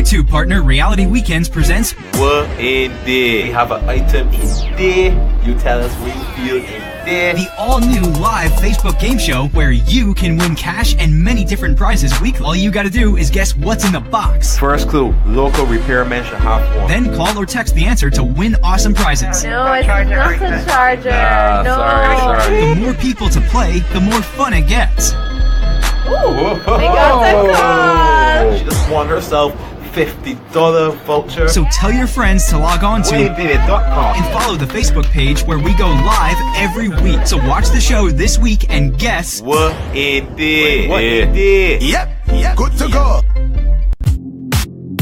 YouTube partner Reality Weekends presents What in there? We have an item in there. You tell us what you feel in there. The all-new live Facebook game show where you can win cash and many different prizes weekly. All you gotta do is guess what's in the box. First clue, local repairmen should have one. Then call or text the answer to win awesome prizes. No, it's not a charger. No. Sorry. The more people to play, the more fun it gets. Ooh, we got the call. She just won herself $50 voucher. So tell your friends to log on to WayDidIt.com and follow the Facebook page where we go live every week. So watch the show this week and guess what in there. What in there. Yep, good to go.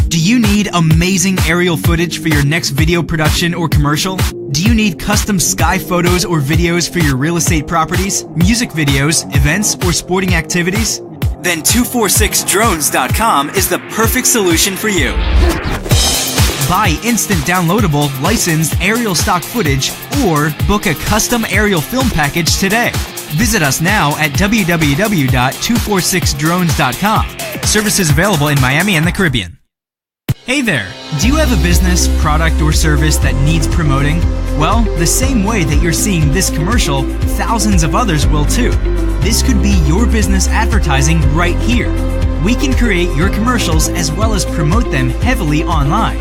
Do you need amazing aerial footage for your next video production or commercial? Do you need custom sky photos or videos for your real estate properties, music videos, events, or sporting activities? Then 246drones.com is the perfect solution for you. Buy instant downloadable, licensed aerial stock footage or book a custom aerial film package today. Visit us now at www.246drones.com. Services available in Miami and the Caribbean. Hey there! Do you have a business, product, or service that needs promoting? Well, the same way that you're seeing this commercial, thousands of others will too. This could be your business advertising right here. We can create your commercials as well as promote them heavily online.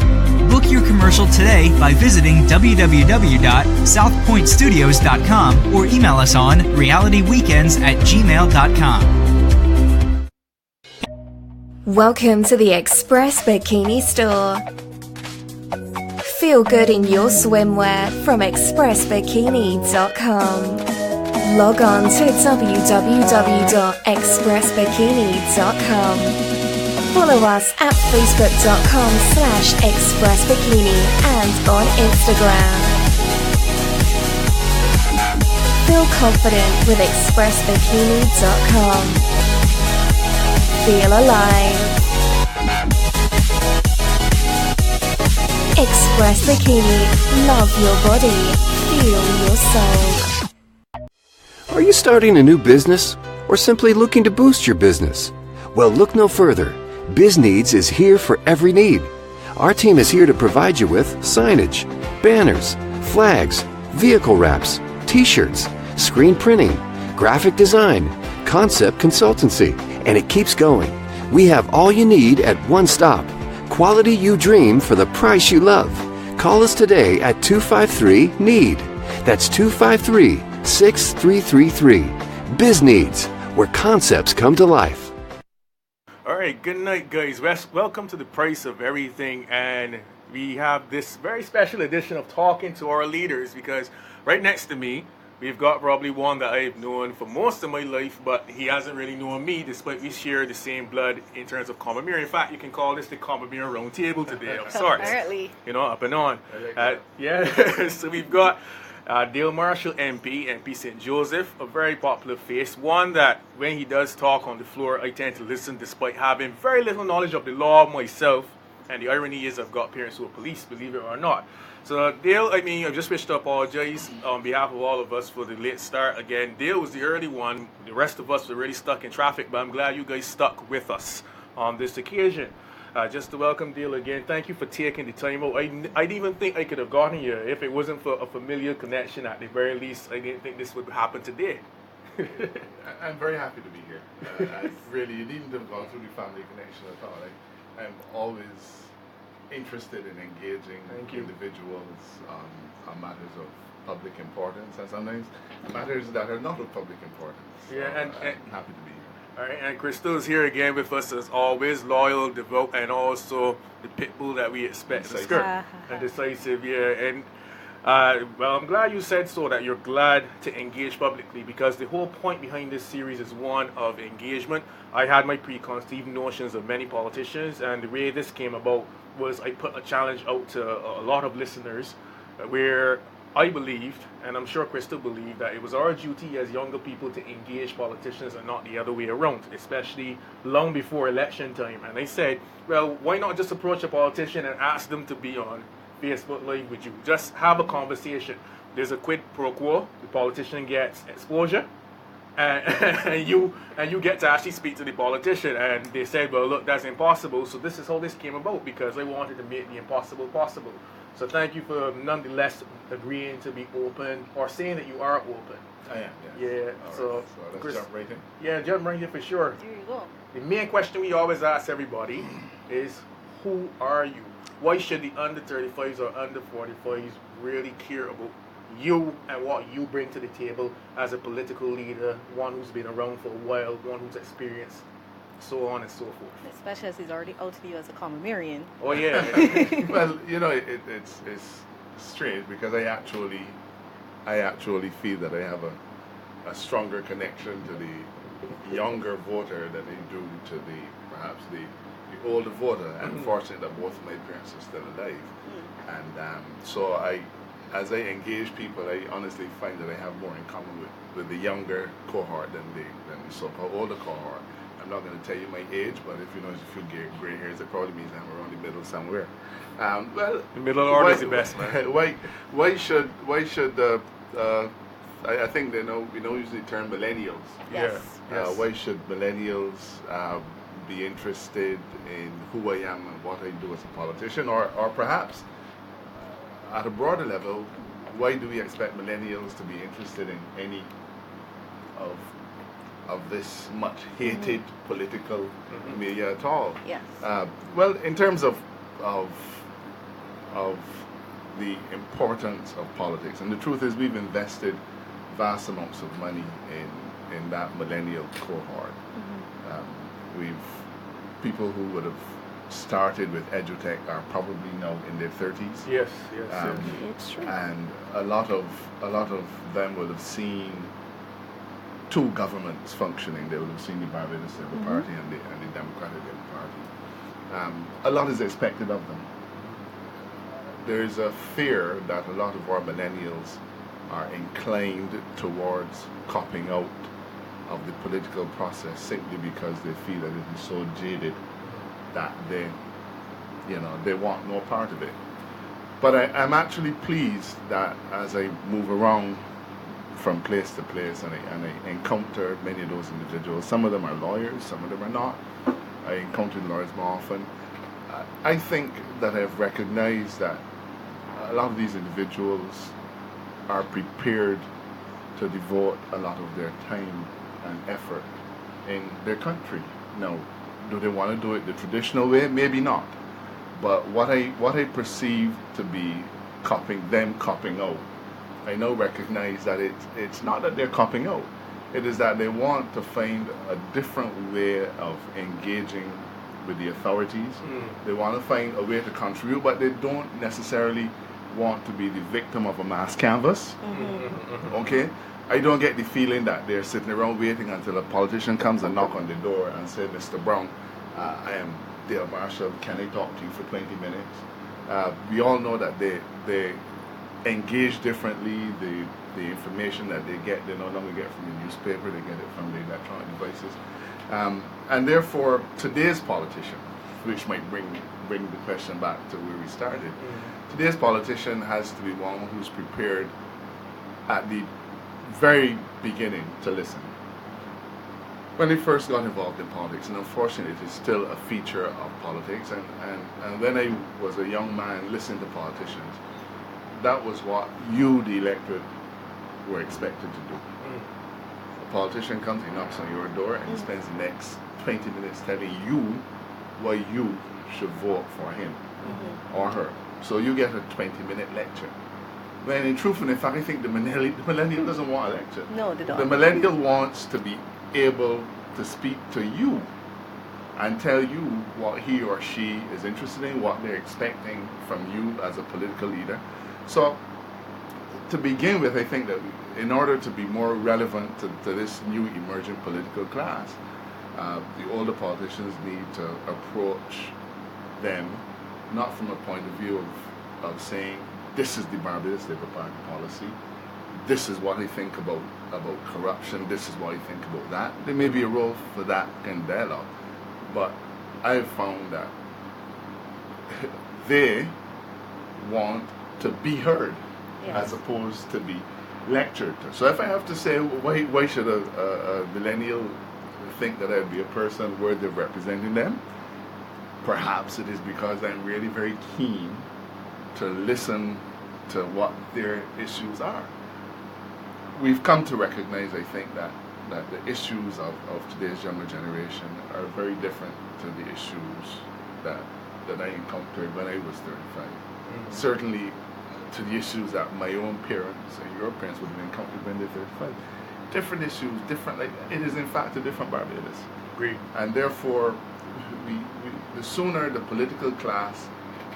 Book your commercial today by visiting www.southpointstudios.com or email us on realityweekends@gmail.com. Welcome to the Express Bikini Store. Feel good in your swimwear from expressbikini.com. Log on to www.expressbikini.com. Follow us at facebook.com/expressbikini and on Instagram. Feel confident with expressbikini.com. Feel alive. Express Bikini. Love your body. Feel your soul. Are you starting a new business or simply looking to boost your business? Well, look no further. BizNeeds is here for every need. Our team is here to provide you with signage, banners, flags, vehicle wraps, t-shirts, screen printing, graphic design, concept consultancy, and it keeps going. We have all you need at one stop. Quality you dream for the price you love. Call us today at 253-NEED. That's 253-6333. BizNeeds, where concepts come to life. All right, good night, guys. Welcome to the Price of Everything, and we have this very special edition of talking to our leaders, because right next to me, we've got probably one that I've known for most of my life, but he hasn't really known me, despite we share the same blood in terms of Common Mirror. In fact, you can call this the Common Mirror Round Table today, of sorts. Apparently. You know, up and on. Yeah, so we've got Dale Marshall, MP St. Joseph, a very popular face, one that when he does talk on the floor, I tend to listen despite having very little knowledge of the law myself. And the irony is I've got parents who are police, believe it or not. So Dale, I just wish to apologize on behalf of all of us for the late start. Again, Dale was the early one. The rest of us were really stuck in traffic, but I'm glad you guys stuck with us on this occasion. Just to welcome Dale again, thank you for taking the time out. I didn't even think I could have gotten here if it wasn't for a familiar connection. At the very least, I didn't think this would happen today. I'm very happy to be here. Really, you needn't have gone through the family connection at all. I'm always interested in engaging individuals on matters of public importance, and sometimes matters that are not of public importance. Yeah, so, and I'm happy to be here. All right, and Crystal's here again with us as always, loyal, devout, and also the pit bull that we expect to skirt. And decisive, yeah. And well, I'm glad you said so, that you're glad to engage publicly, because the whole point behind this series is one of engagement. I had my preconceived notions of many politicians, and the way this came about was I put a challenge out to a lot of listeners where I believed, and I'm sure Crystal believed, that it was our duty as younger people to engage politicians and not the other way around, especially long before election time. And I said, well, why not just approach a politician and ask them to be on Facebook Live with you? Just have a conversation. There's a quid pro quo. The politician gets exposure, and you get to actually speak to the politician, and they said, well, look, that's impossible. So this is how this came about, because they wanted to make the impossible possible. So thank you for nonetheless agreeing to be open, or saying that you are open. I am, yes. Yeah. All So right, let's Chris, jump right in. yeah, jump right in for sure. There you go. The main question we always ask everybody is, who are you? Why should the under 35s or under 45s really care about you and what you bring to the table as a political leader, one who's been around for a while, one who's experienced, so on and so forth? Especially as he's already out to you as a Commonwealthian. Oh yeah. Well, you know, it's strange because I actually feel that I have a stronger connection to the younger voter than I do to perhaps the older voter. I'm fortunate that both of my parents are still alive, and so as I engage people, I honestly find that I have more in common with the younger cohort than the so-called older cohort. I'm not going to tell you my age, but if you notice a few gray hairs, it probably means I'm around the middle somewhere. Well, The middle order is the best, man. Why should I think we know using the term millennials. Yes. Yes. Why should millennials be interested in who I am and what I do as a politician, or perhaps at a broader level, why do we expect millennials to be interested in any of this much hated political media at all? Yes. Well, in terms of the importance of politics, and the truth is we've invested vast amounts of money in that millennial cohort. People who would have started with EduTech are probably now in their 30s. Yes. It's true. And a lot of them would have seen two governments functioning. They would have seen the Barbados Labour Party and the Democratic Labour Party. A lot is expected of them. There is a fear that a lot of our millennials are inclined towards copping out of the political process simply because they feel that it is so jaded that they want no part of it. But I'm actually pleased that as I move around from place to place and I encounter many of those individuals, some of them are lawyers, some of them are not. I encounter lawyers more often. I think that I've recognized that a lot of these individuals are prepared to devote a lot of their time and effort in their country. Now, do they want to do it the traditional way? Maybe not. But what I perceive to be copping out, I now recognize that it's not that they're copping out. It is that they want to find a different way of engaging with the authorities. They want to find a way to contribute, but they don't necessarily want to be the victim of a mass canvas. Okay? I don't get the feeling that they're sitting around waiting until a politician comes and knock on the door and say, Mr. Brown, I am Dale Marshall, can I talk to you for 20 minutes? We all know that they engage differently. The information that they get, they no longer get from the newspaper, they get it from the electronic devices. And therefore, today's politician, which might bring the question back to where we started, today's politician has to be one who's prepared at the very beginning to listen. When I first got involved in politics, and unfortunately it is still a feature of politics, and when I was a young man listening to politicians, that was what you, the electorate, were expected to do. A politician comes, he knocks on your door, and he spends the next 20 minutes telling you why you should vote for him or her. So you get a 20-minute lecture. When in truth and in fact, I think the millennial doesn't want a lecture. No, they don't. The millennial wants to be able to speak to you and tell you what he or she is interested in, what they're expecting from you as a political leader. So to begin with, I think that in order to be more relevant to this new emerging political class, the older politicians need to approach them not from a point of view of saying, this is the Barbados Labour Party policy, this is what I think about corruption, this is what I think about that. There may be a role for that in dialogue, but I've found that they want to be heard as opposed to be lectured to. So if I have to say, why should a millennial think that I'd be a person worthy of representing them? Perhaps it is because I'm really very keen to listen to what their issues are. We've come to recognize, I think, that the issues of today's younger generation are very different to the issues that I encountered when I was 35. Certainly to the issues that my own parents and your parents would have encountered when they're 35. Different issues, different, like, it is in fact a different Barbados. Agreed. And therefore, the sooner the political class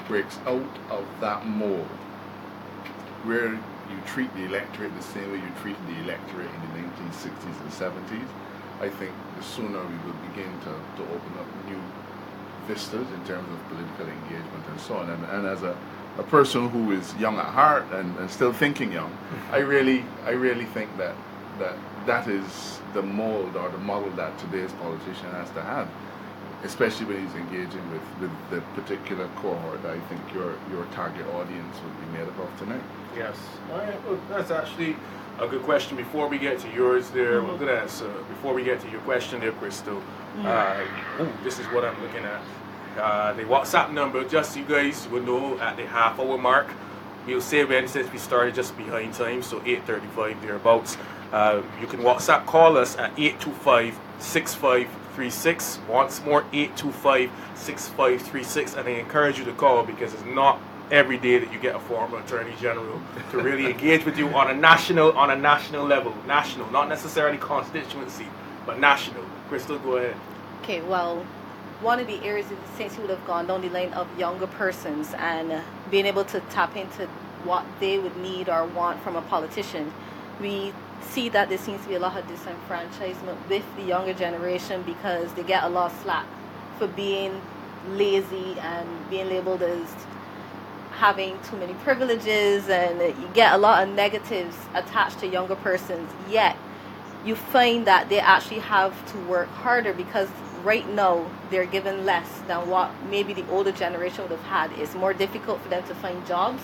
breaks out of that mold, where you treat the electorate the same way you treated the electorate in the 1960s and 70s, I think the sooner we will begin to open up new vistas in terms of political engagement and so on. And as a person who is young at heart and still thinking young, I really think that is the mold or the model that today's politician has to have, especially when he's engaging with the particular cohort that I think your target audience would be made up of tonight. Yes. All right. Well, that's actually a good question. Before we get to yours there, well, good answer. Before we get to your question there, Crystal, this is what I'm looking at. The WhatsApp number, just so you guys will know, at the half-hour mark, we'll say when, since we started just behind time, so 8:35 thereabouts. You can WhatsApp call us at 825-6536. Once more, 825-6536, and I encourage you to call because it's not every day that you get a former Attorney General to really engage with you on a national level. National, not necessarily constituency, but national. Crystal, go ahead. Okay, well, one of the areas since you would have gone down the line of younger persons and being able to tap into what they would need or want from a politician, we see that there seems to be a lot of disenfranchisement with the younger generation because they get a lot of slack for being lazy and being labeled as having too many privileges, and you get a lot of negatives attached to younger persons, yet you find that they actually have to work harder because right now they're given less than what maybe the older generation would have had. It's more difficult for them to find jobs.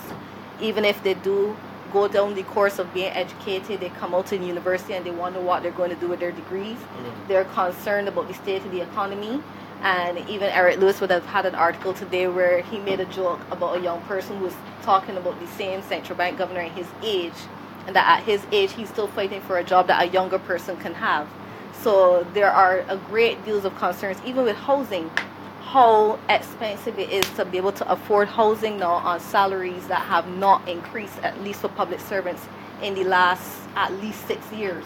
Even if they do go down the course of being educated, they come out to university and they wonder what they're going to do with their degrees. They're concerned about the state of the economy. And even Eric Lewis would have had an article today where he made a joke about a young person who was talking about the same central bank governor at his age, and that at his age he's still fighting for a job that a younger person can have. So there are a great deals of concerns, even with housing, how expensive it is to be able to afford housing now on salaries that have not increased, at least for public servants, in the last at least 6 years.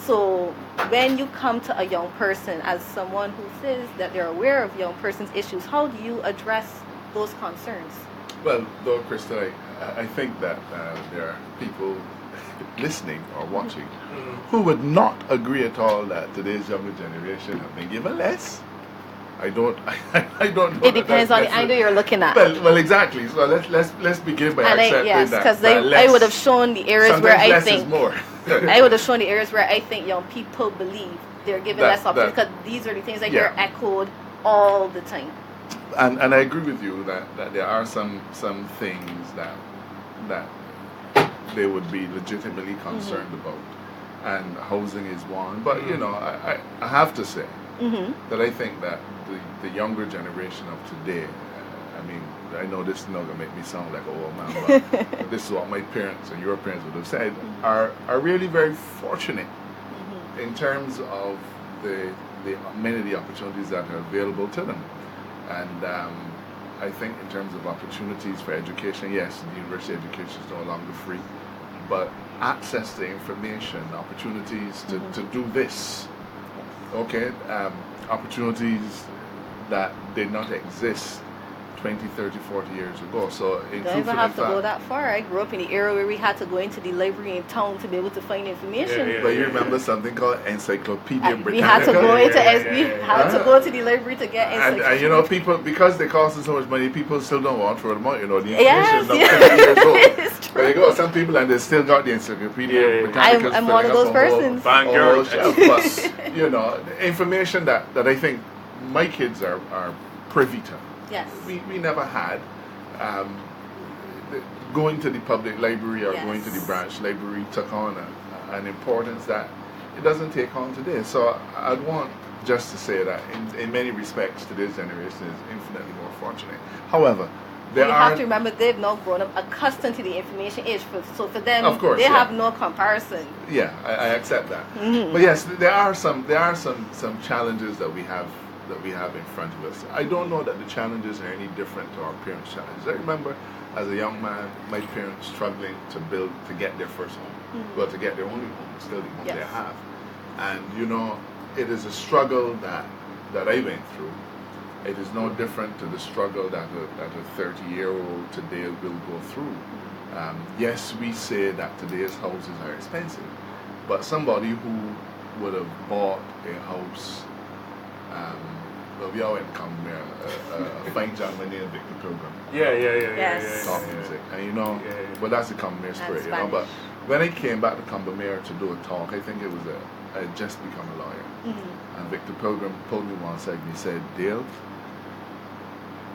So when you come to a young person as someone who says that they're aware of young person's issues, how do you address those concerns? Well, though, Krista, I think that there are people listening or watching who would not agree at all that today's younger generation have been given less. I don't know. It depends on the angle you're looking at. Well, exactly. So let's begin by accepting yes, that. Because I would have shown the areas where I think more. I would have shown the areas where I think young people believe they're given less options, because these are the things I hear echoed all the time. And I agree with you that there are some things that they would be legitimately concerned about, and housing is one. But you know, I have to say that I think that the younger generation of today, I mean, I know this is not going to make me sound like an old man, but this is what my parents and your parents would have said, are really very fortunate in terms of the many of the opportunities that are available to them. And I think in terms of opportunities for education, yes, the university education is no longer free, but access to information, opportunities to do this, opportunities that did not exist 20, 30, 40 years ago. So in don't even have to go that far. I grew up in the era where we had to go into the library in town to be able to find information. But you remember something called Encyclopedia Britannica? We had to go to go to the library to get Encyclopedia. And you know, people, because they cost so much money, people still don't want to throw them out. You know, the information is not 50 years old. It's true. There you go. Some people, and they still got the Encyclopedia Britannica. I'm one of those persons. But you know, information that I think my kids are privy to. Yes. We never had. going to the public library or Yes. going to the branch library took on an importance that it doesn't take on today. So I'd want just to say that in many respects, today's generation is infinitely more fortunate. However, there you are... have to remember they've not grown up accustomed to the information age, so for them, Of course, they yeah. have no comparison. Yeah, I accept that. But yes, there are some challenges that we have in front of us. I don't know that the challenges are any different to our parents' challenges. I remember as a young man, my parents struggling to get their first home, well, to get their only home, still the home Yes. they have. And you know, it is a struggle that I went through. It is no different to the struggle that a 30-year-old today will go through. Yes, we say that today's houses are expensive, but somebody who would have bought a house, well, we all went to come here, a fine gentleman named Victor Pilgrim. Yes. Talk music, and you know, well, that's the Combermere spirit, That's you know. But Spanish. when I came back to Combermere to do a talk, I think it was I had just become a lawyer, and Victor Pilgrim pulled me one side and he said, "Dale,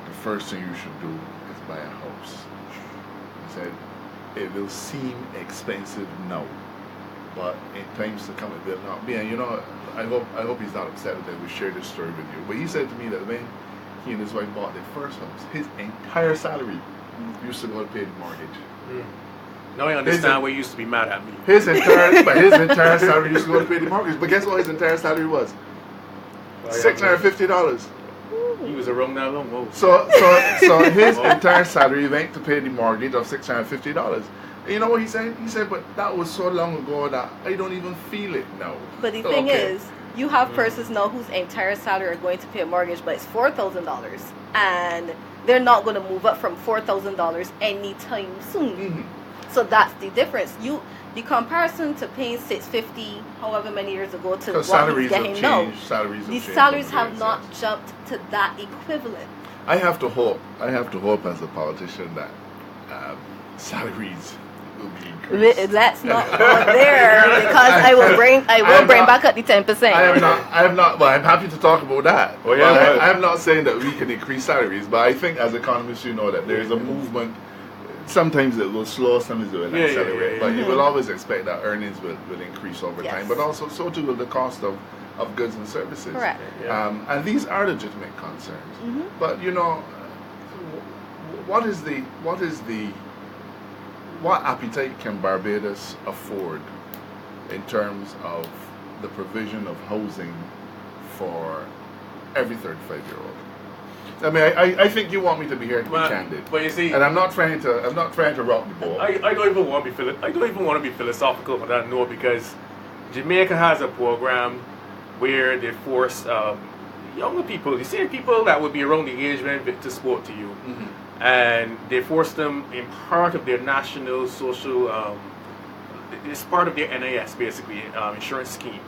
the first thing you should do is buy a house." He said, "It will seem expensive now, but in times to come it will not be." And you know, I hope he's not upset that we share this story with you. But he said to me that when he and his wife bought their first house, his entire salary used to go to pay the mortgage. Now I understand why you used to be mad at me. His entire salary used to go to pay the mortgage. But guess what his entire salary was? $650. He was around that long. Whoa. So his entire salary went to pay the mortgage of $650. And you know what he said? He said, "But that was so long ago that I don't even feel it now." But the thing is, you have persons now whose entire salary are going to pay a mortgage, but it's $4,000, and they're not going to move up from $4,000 anytime soon. So that's the difference. The comparison to paying $650 however many years ago to what he's getting now, the salaries have not jumped to that equivalent. I have to hope as a politician that salaries will be increased. Let's not go there, because I will bring back up the 10%. I am not. Well, I'm happy to talk about that. Oh, yeah, Well, I am not saying that we can increase salaries, but I think as economists, you know that there is a movement. Sometimes it will slow, sometimes it will accelerate, but you will always expect that earnings will increase over time. But also, so too will the cost of goods and services. Correct. And these are legitimate concerns. But you know, what appetite can Barbados afford in terms of the provision of housing for every 35-year-old? I mean, I think you want me to be here to be candid, but you see, and I'm not trying to rock the boat. I don't even want to be philosophical on that note, because Jamaica has a program where they force younger people, the same people that would be around the age when Victor spoke to you, and they force them in part of their national social, it's part of their NIS basically, insurance scheme.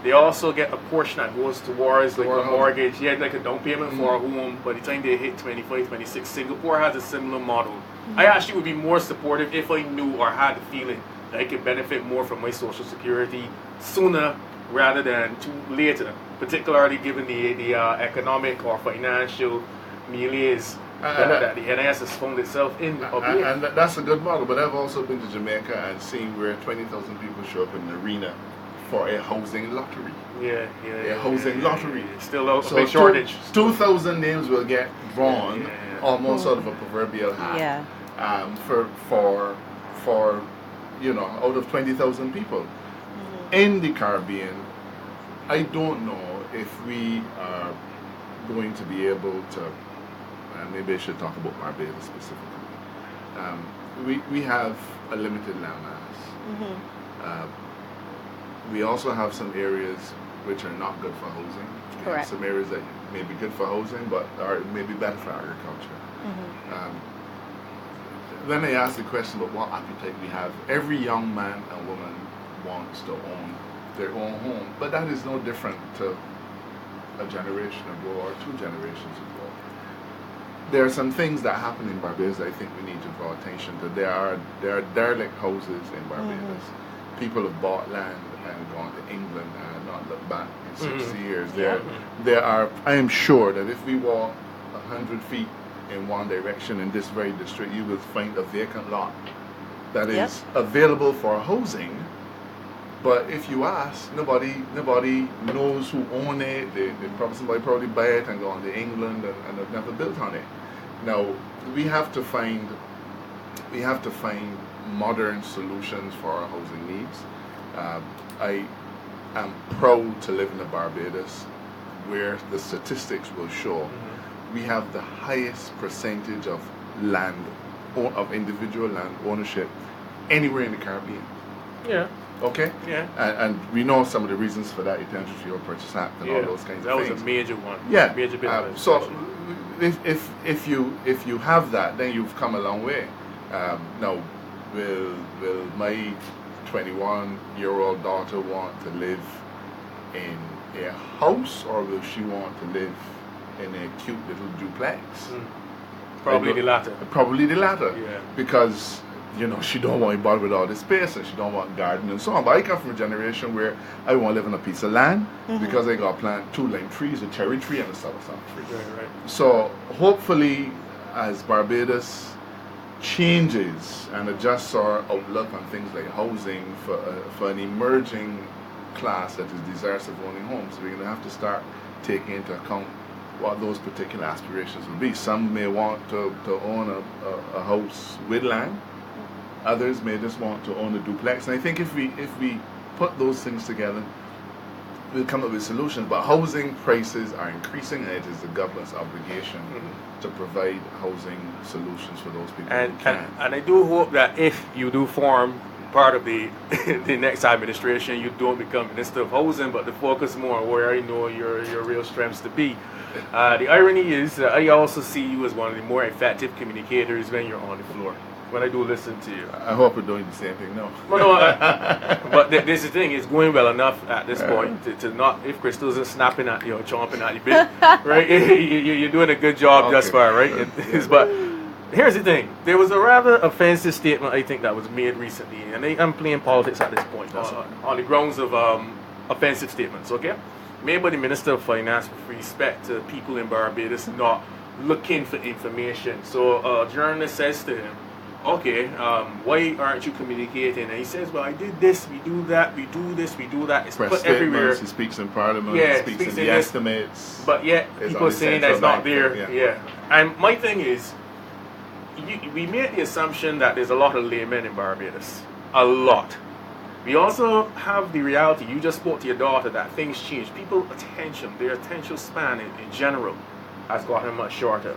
They also get a portion that goes towards like a mortgage, like a down payment for a home. By the time they hit 25, 26, Singapore has a similar model. I actually would be more supportive if I knew or had the feeling that I could benefit more from my social security sooner rather than too later, particularly given the economic or financial malaise that the NIS has found itself in. And that's a good model, but I've also been to Jamaica and seen where 20,000 people show up in the arena for a housing lottery. A housing lottery. Still a big shortage. 2,000 names will get drawn, almost out of a proverbial hat. For you know, out of 20,000 people in the Caribbean. I don't know if we are going to be able to. Maybe I should talk about Barbados specifically. We have a limited land mass. We also have some areas which are not good for housing. Correct. Some areas that may be good for housing, but are maybe better for agriculture. Then I ask the question about what appetite we have. Every young man and woman wants to own their own home, but that is no different to a generation ago or 2 generations ago. There are some things that happen in Barbados that I think we need to draw attention to. There are derelict houses in Barbados. People have bought land and gone to England and not looked back in 60 years. There are. I am sure that if we walk 100 feet in one direction in this very district, you will find a vacant lot that is available for housing. But if you ask, nobody knows who own it. Somebody probably buy it and go on to England and have never built on it. Now we have to find modern solutions for our housing needs. I am proud to live in Barbados, where the statistics will show we have the highest percentage of individual land ownership anywhere in the Caribbean. Yeah. Okay? Yeah. And we know some of the reasons for that, the Tenantry Freehold Purchase Act and all those kinds of things. That was a major one. Yeah. Major bit of so if you have that, then you've come a long way. Now, will my 21-year-old daughter want to live in a house, or will she want to live in a cute little duplex? Probably the latter. Probably the latter. Yeah. Because she don't want to bother with all the space, and she don't want garden and so on. But I come from a generation where I want to live on a piece of land because I got to plant 2 lime trees, a cherry tree and a southern tree. Right. So hopefully, as Barbados changes and adjusts our outlook on things like housing for an emerging class that is desirous of owning homes, we're going to have to start taking into account what those particular aspirations will be. Some may want to own a house with land. Others may just want to own a duplex. And I think if we put those things together, we'll come up with solutions. But housing prices are increasing, and it is the government's obligation to provide housing solutions for those people who can. And I do hope that if you do form part of the the next administration, you don't become Minister of Housing, but to focus more on where I know your real strengths to be. The irony is I also see you as one of the more effective communicators when you're on the floor. When I do listen to you, I hope we're doing the same thing. No, but this is the thing. It's going well enough at this point to not, if Crystal isn't snapping at you or chomping at you bit, right? You're doing a good job thus far, right? But here's the thing. There was a rather offensive statement I think that was made recently, and I'm playing politics at this point on the grounds of offensive statements. Okay, made by the Minister of Finance with respect to people in Barbados not looking for information. So a journalist says to him, okay, why aren't you communicating? And he says, well, I did this, we do that, we do this, we do that. It's put everywhere. He speaks in Parliament, he speaks in the estimates. But yet, people are saying that's not there. Yeah. And my thing is, we made the assumption that there's a lot of laymen in Barbados. A lot. We also have the reality, you just spoke to your daughter, that things change. People's attention, their attention span in general has gotten much shorter.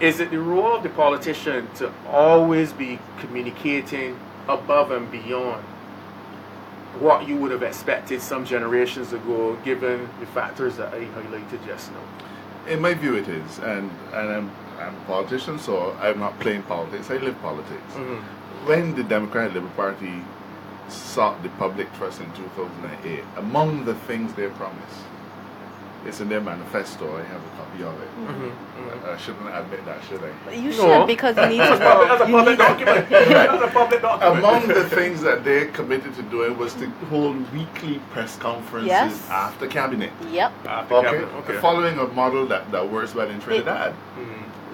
Is it the role of the politician to always be communicating above and beyond what you would have expected some generations ago, given the factors that I highlighted just now? In my view, it is, and I'm a politician, so I'm not playing politics. I live politics. When the Democratic Labour Party sought the public trust in 2008, among the things they promised, it's in their manifesto. I have a copy of it. I shouldn't admit that, should I? You should, because you need to know. That's a public document. That's a public document. Among the things that they committed to doing was to hold weekly press conferences after cabinet. Yep. Okay. Following a model that works well in Trinidad.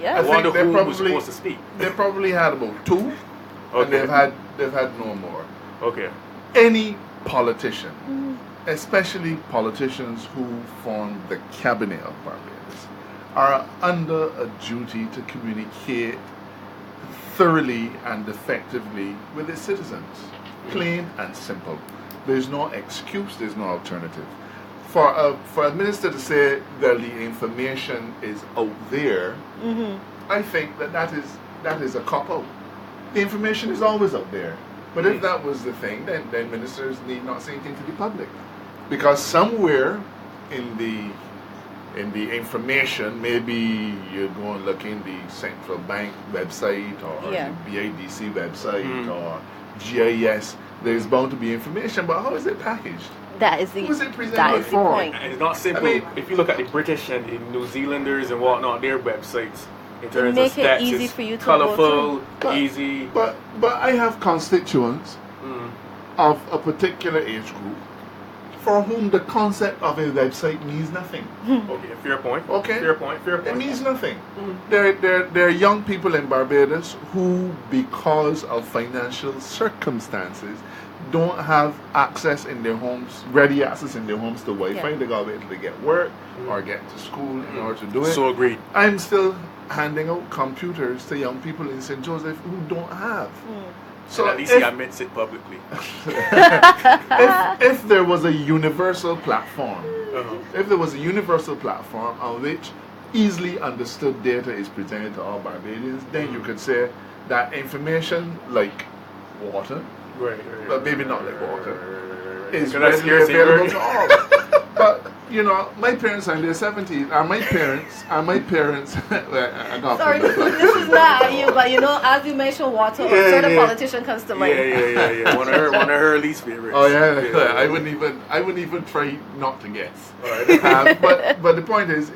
Yeah. I wonder who was supposed to speak. They probably had about 2, and they've had no more. Okay. Any politician, especially politicians who form the cabinet of Barbados, are under a duty to communicate thoroughly and effectively with its citizens. Plain and simple. There's no excuse, there's no alternative. For a minister to say that the information is out there, I think that is a cop-out. The information is always out there. But if that was the thing, then ministers need not say anything to the public. Because somewhere in the information, maybe you're going to look in the Central Bank website or the BIDC website or GIS, there's bound to be information, but how is it packaged? That is the point. And it's not simple. I mean, if you look at the British and the New Zealanders and whatnot, their websites, in terms of stats, easy for you to colorful, easy. But I have constituents of a particular age group, for whom the concept of a website means nothing. Okay, fair point. Okay. Fair point. It means nothing. There are young people in Barbados who, because of financial circumstances, don't have access in their homes, ready access in their homes to Wi-Fi. They gotta be able to get work or get to school in order to do it. So agreed. I'm still handing out computers to young people in St. Joseph who don't have. So at least he admits it publicly. if there was a universal platform, on which easily understood data is presented to all Barbadians, then you could say that information like water, but maybe not like water, is readily available to all. But you know, my parents are in their 70s, and my parents, sorry, this is not at you, but you know, as you mentioned water, a certain politician comes to mind. Yeah. One of her least favorites. Oh yeah. I wouldn't even try not to guess. But the point is,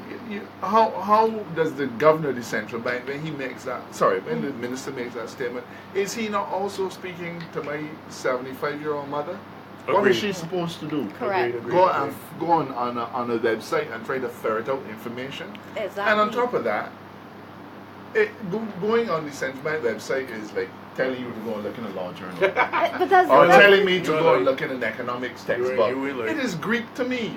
how does the governor of the central bank, when the minister makes that statement, is he not also speaking to my 75-year-old mother? Agreed. What is she supposed to do? Correct. Go on a website and try to ferret out information. Exactly. And on top of that, going on the central bank website is like telling you to go and look in a law journal. Or telling me to go and look in an economics textbook. It is Greek to me.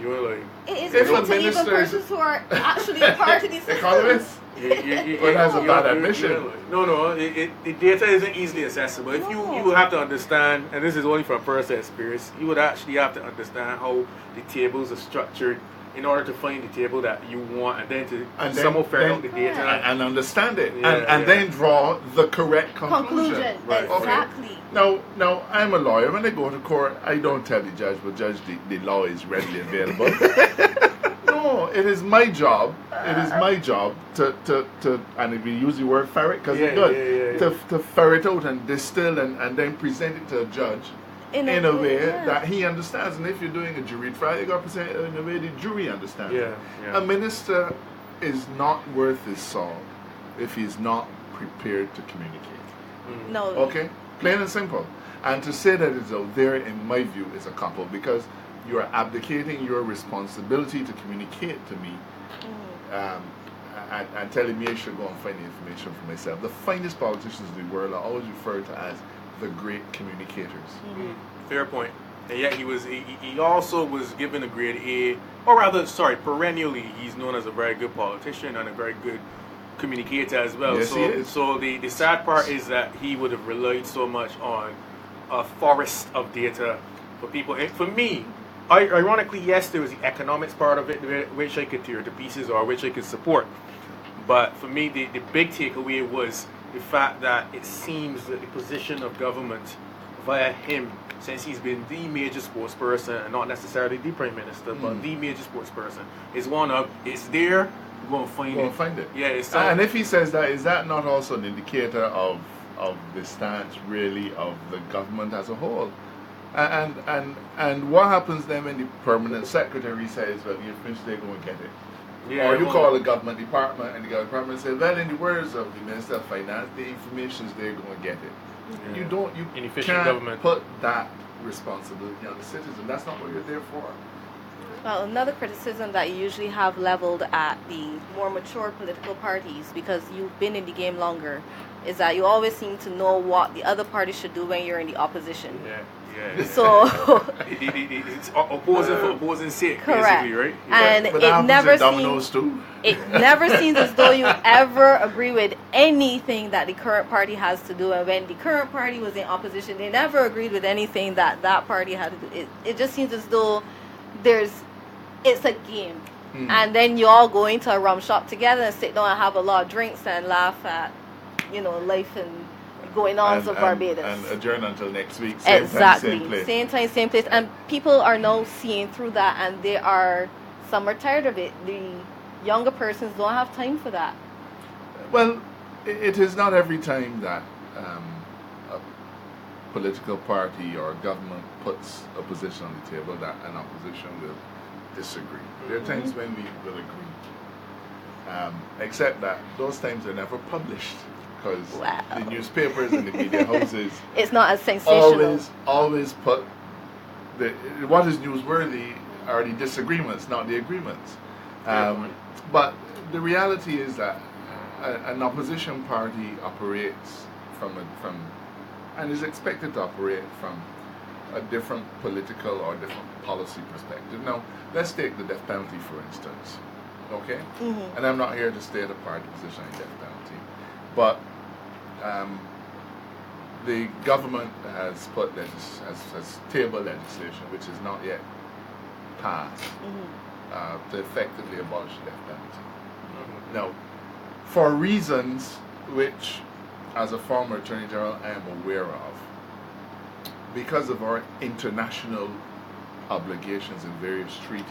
It is Greek to even persons who are actually part of these systems. Economists? It has a bad admission. No. The data isn't easily accessible. If you have to understand, and this is only from personal experience, you would actually have to understand how the tables are structured in order to find the table that you want, and then somehow ferret out the data and understand it, and then draw the correct conclusion. Right. Exactly. Okay. Now I'm a lawyer. When I go to court, I don't tell the judge, but judge, the law is readily available. No, it is my job. It is my job to and if we use the word ferret because it's good, to ferret out and distill and then present it to a judge in a way that he understands. And if you're doing a jury trial, you got to present it in a way the jury understands. A minister is not worth his salt if he's not prepared to communicate. No. Okay? Plain and simple. And to say that it's out there, in my view, is a couple, because you are abdicating your responsibility to communicate to me and telling me I should go and find the information for myself. The finest politicians in the world are always referred to as the great communicators. Fair point. And yet he also was given a grade A, or rather, perennially he's known as a very good politician and a very good communicator as well. Yes, he is. So the sad part is that he would have relied so much on a forest of data for people. And for me, ironically, yes, there was the economics part of it, which I could tear to pieces or which I could support. But for me, the big takeaway was the fact that it seems that the position of government via him, since he's been the major spokesperson, and not necessarily the Prime Minister, but the major spokesperson, is one of, it's there, go and find it. Yeah, and if he says that, is that not also an indicator of the stance, really, of the government as a whole? And what happens then when the permanent secretary says, well, you're finished there, go and get it? Yeah, or you call the government department, and the government department says, well, in the words of the Minister of Finance, the information is there, go and get it. You can't put that responsibility on the citizen. That's not what you're there for. Well, another criticism that you usually have leveled at the more mature political parties, because you've been in the game longer, is that you always seem to know what the other party should do when you're in the opposition. Yeah. So it's opposing for opposing sake, correct. Basically, right? And it never seems as though you ever agree with anything that the current party has to do. And when the current party was in opposition, they never agreed with anything that party had to do. It just seems as though it's a game. And then you all go into a rum shop together and sit down and have a lot of drinks and laugh at, life and going on of Barbados. And adjourn until next week. Exactly. Time, same place. Same time, same place. And people are now seeing through that, and some are tired of it. The younger persons don't have time for that. Well, it is not every time that a political party or government puts a position on the table that an opposition will disagree. There are times when we will agree. Except that those times are never published. Because the newspapers and the media houses it's not as sensational. Always put what is newsworthy are the disagreements, not the agreements. But the reality is that an opposition party operates and is expected to operate from a different political or different policy perspective. Now, let's take the death penalty, for instance. Okay? And I'm not here to state a party position on death penalty, but the government has has tabled legislation which is not yet passed to effectively abolish the death penalty. Now, for reasons which, as a former Attorney General, I am aware of, because of our international obligations in various treaties,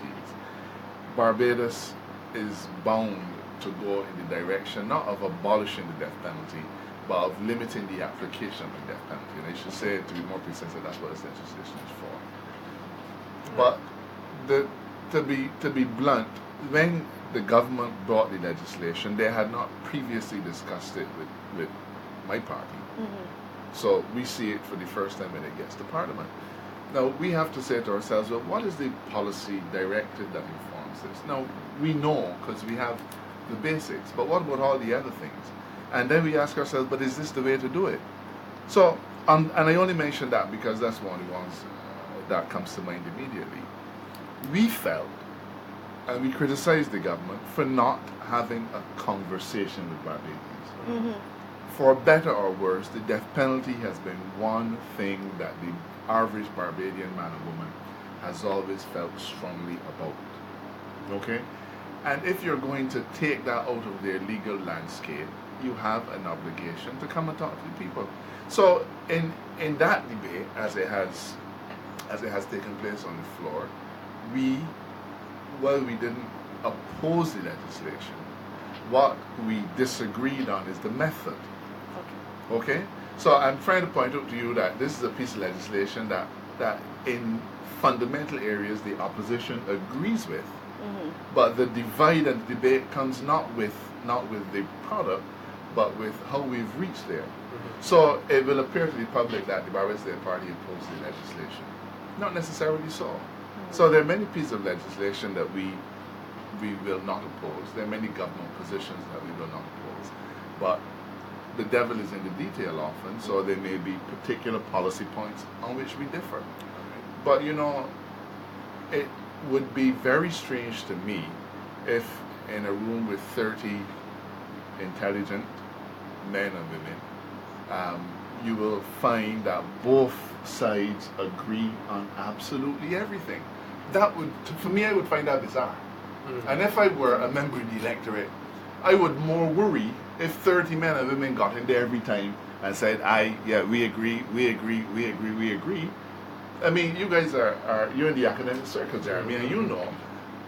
Barbados is bound to go in the direction not of abolishing the death penalty, but of limiting the application of the death penalty. And I should say, to be more precise, that that's what this legislation is for. But to be blunt, when the government brought the legislation, they had not previously discussed it with my party. So we see it for the first time when it gets to Parliament. Now, we have to say to ourselves, well, what is the policy directive that informs this? Now, we know because we have the basics, but what about all the other things? And then we ask ourselves, but is this the way to do it? So, and I only mention that because that's one of the ones that comes to mind immediately. We felt, and we criticized the government for not having a conversation with Barbadians. For better or worse, the death penalty has been one thing that the average Barbadian man or woman has always felt strongly about. Okay? And if you're going to take that out of their legal landscape, you have an obligation to come and talk to the people. So in that debate, as it has taken place on the floor, we didn't oppose the legislation. What we disagreed on is the method. Okay? So I'm trying to point out to you that this is a piece of legislation that in fundamental areas the opposition agrees with. But the divide and debate comes not with the product, but with how we've reached there. So it will appear to the public that the Barbados Labour Party opposed the legislation. Not necessarily so. So there are many pieces of legislation that we will not oppose. There are many government positions that we will not oppose. But the devil is in the detail often, so there may be particular policy points on which we differ. But you know, it would be very strange to me if in a room with 30 intelligent men and women, you will find that both sides agree on absolutely everything. That would, for me, I would find that bizarre. And if I were a member of the electorate, I would more worry if 30 men and women got in there every time and said, we agree. I mean, you guys you're in the academic circle, Jeremy, and you know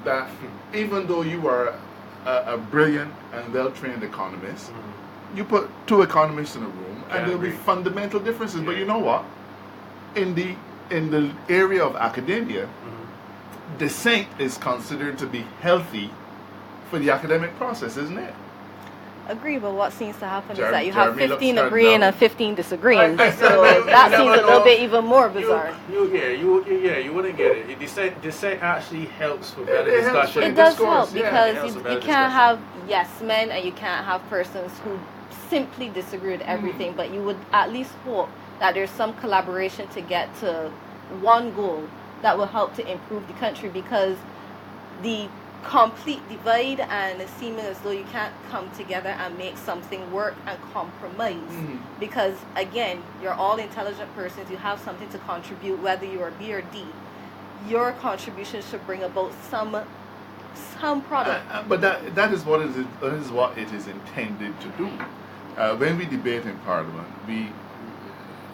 that even though you are a brilliant and well-trained economist, you put two economists in a room and there'll be fundamental differences. But you know what? In the area of academia, dissent is considered to be healthy for the academic process, isn't it? Agree, but what seems to happen is that you have 15 agreeing and 15 disagreeing. So that seems a little bit even more bizarre. You wouldn't get it. Dissent actually helps for better discussion. It does help because you can't have yes men and you can't have persons who simply disagree with everything, but you would at least hope that there's some collaboration to get to one goal that will help to improve the country, because the complete divide and seeming as though you can't come together and make something work and compromise, because again, you're all intelligent persons, you have something to contribute, whether you are B or D. Your contribution should bring about some product. But that is what it is intended to do. When we debate in Parliament, we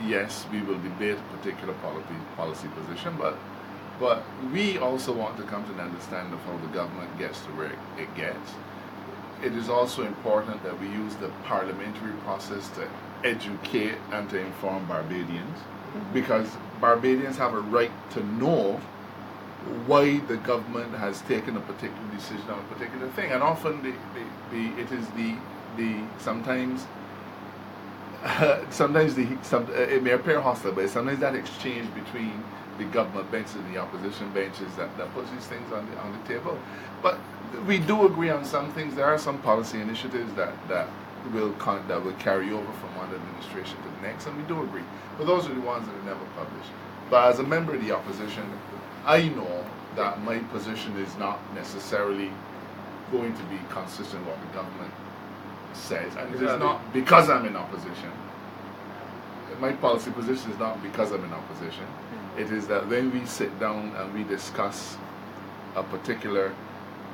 will debate a particular policy position, but we also want to come to an understanding of how the government gets to where it gets. It is also important that we use the parliamentary process to educate and to inform Barbadians, because Barbadians have a right to know why the government has taken a particular decision on a particular thing. And often sometimes it may appear hostile, but sometimes that exchange between the government benches and the opposition benches that puts these things on the table. But we do agree on some things. There are some policy initiatives that will carry over from one administration to the next, and we do agree. But those are the ones that are never published. But as a member of the opposition, I know that my position is not necessarily going to be consistent with what the government says. And it is not because I'm in opposition. My policy position is not because I'm in opposition. It is that when we sit down and we discuss a particular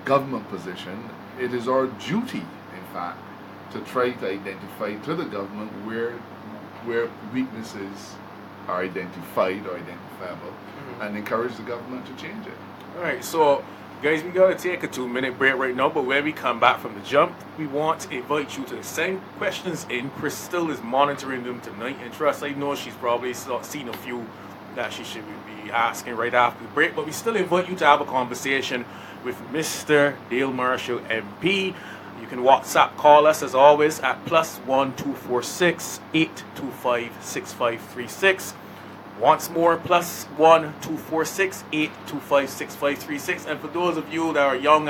government position, it is our duty, in fact, to try to identify to the government where weaknesses are identified or identifiable, and encourage the government to change it. All right, so guys, we gotta take a 2-minute break right now, but when we come back from the jump, we want to invite you to send questions in. Crystal is monitoring them tonight, and trust, I know she's probably seen a few that she should be asking right after the break, but we still invite you to have a conversation with Mr. Dale Marshall MP. You can WhatsApp call us as always at +1 246 825 6536. Once more, +1 246 825 6536. And for those of you that are young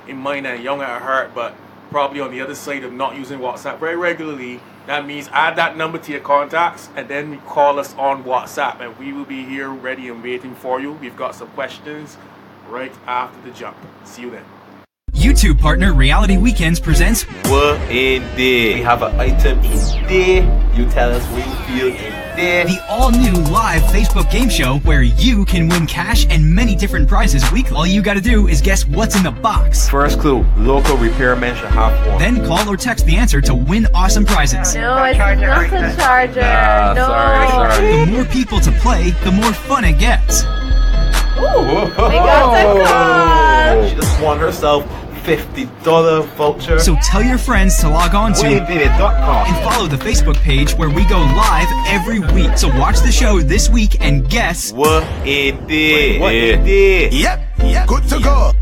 in mind and young at heart, but probably on the other side of not using WhatsApp very regularly, that means add that number to your contacts and then call us on WhatsApp, and we will be here ready and waiting for you. We've got some questions right after the jump. See you then. YouTube partner Reality Weekends presents We're in there. We have an item in there. You tell us what you feel in there. the all-new live Facebook game show where you can win cash and many different prizes weekly. All you gotta do is guess what's in the box. First clue, local repairman should have one. Then call or text the answer to win awesome prizes. No, it's not a charger. Nah, no. sorry. The more people to play, the more fun it gets. Ooh, we got the call. She just won herself $50 voucher. So tell your friends to log on to WayDidIt.com and follow the Facebook page where we go live every week. So watch the show this week and guess. We're in there. What in there? Yep. Good to go.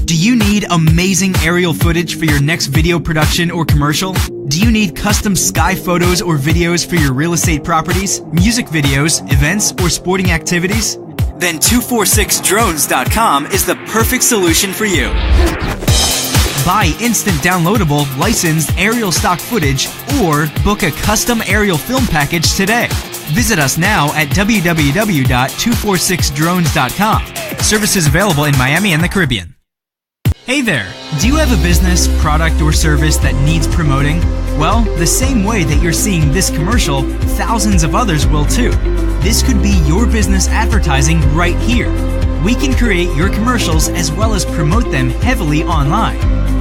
Do you need amazing aerial footage for your next video production or commercial? Do you need custom sky photos or videos for your real estate properties, music videos, events, or sporting activities? Then 246drones.com is the perfect solution for you. Buy instant downloadable, licensed aerial stock footage or book a custom aerial film package today. Visit us now at www.246drones.com. Services available in Miami and the Caribbean. Hey there! Do you have a business, product, or service that needs promoting? Well, the same way that you're seeing this commercial, thousands of others will too. This could be your business advertising right here. We can create your commercials as well as promote them heavily online.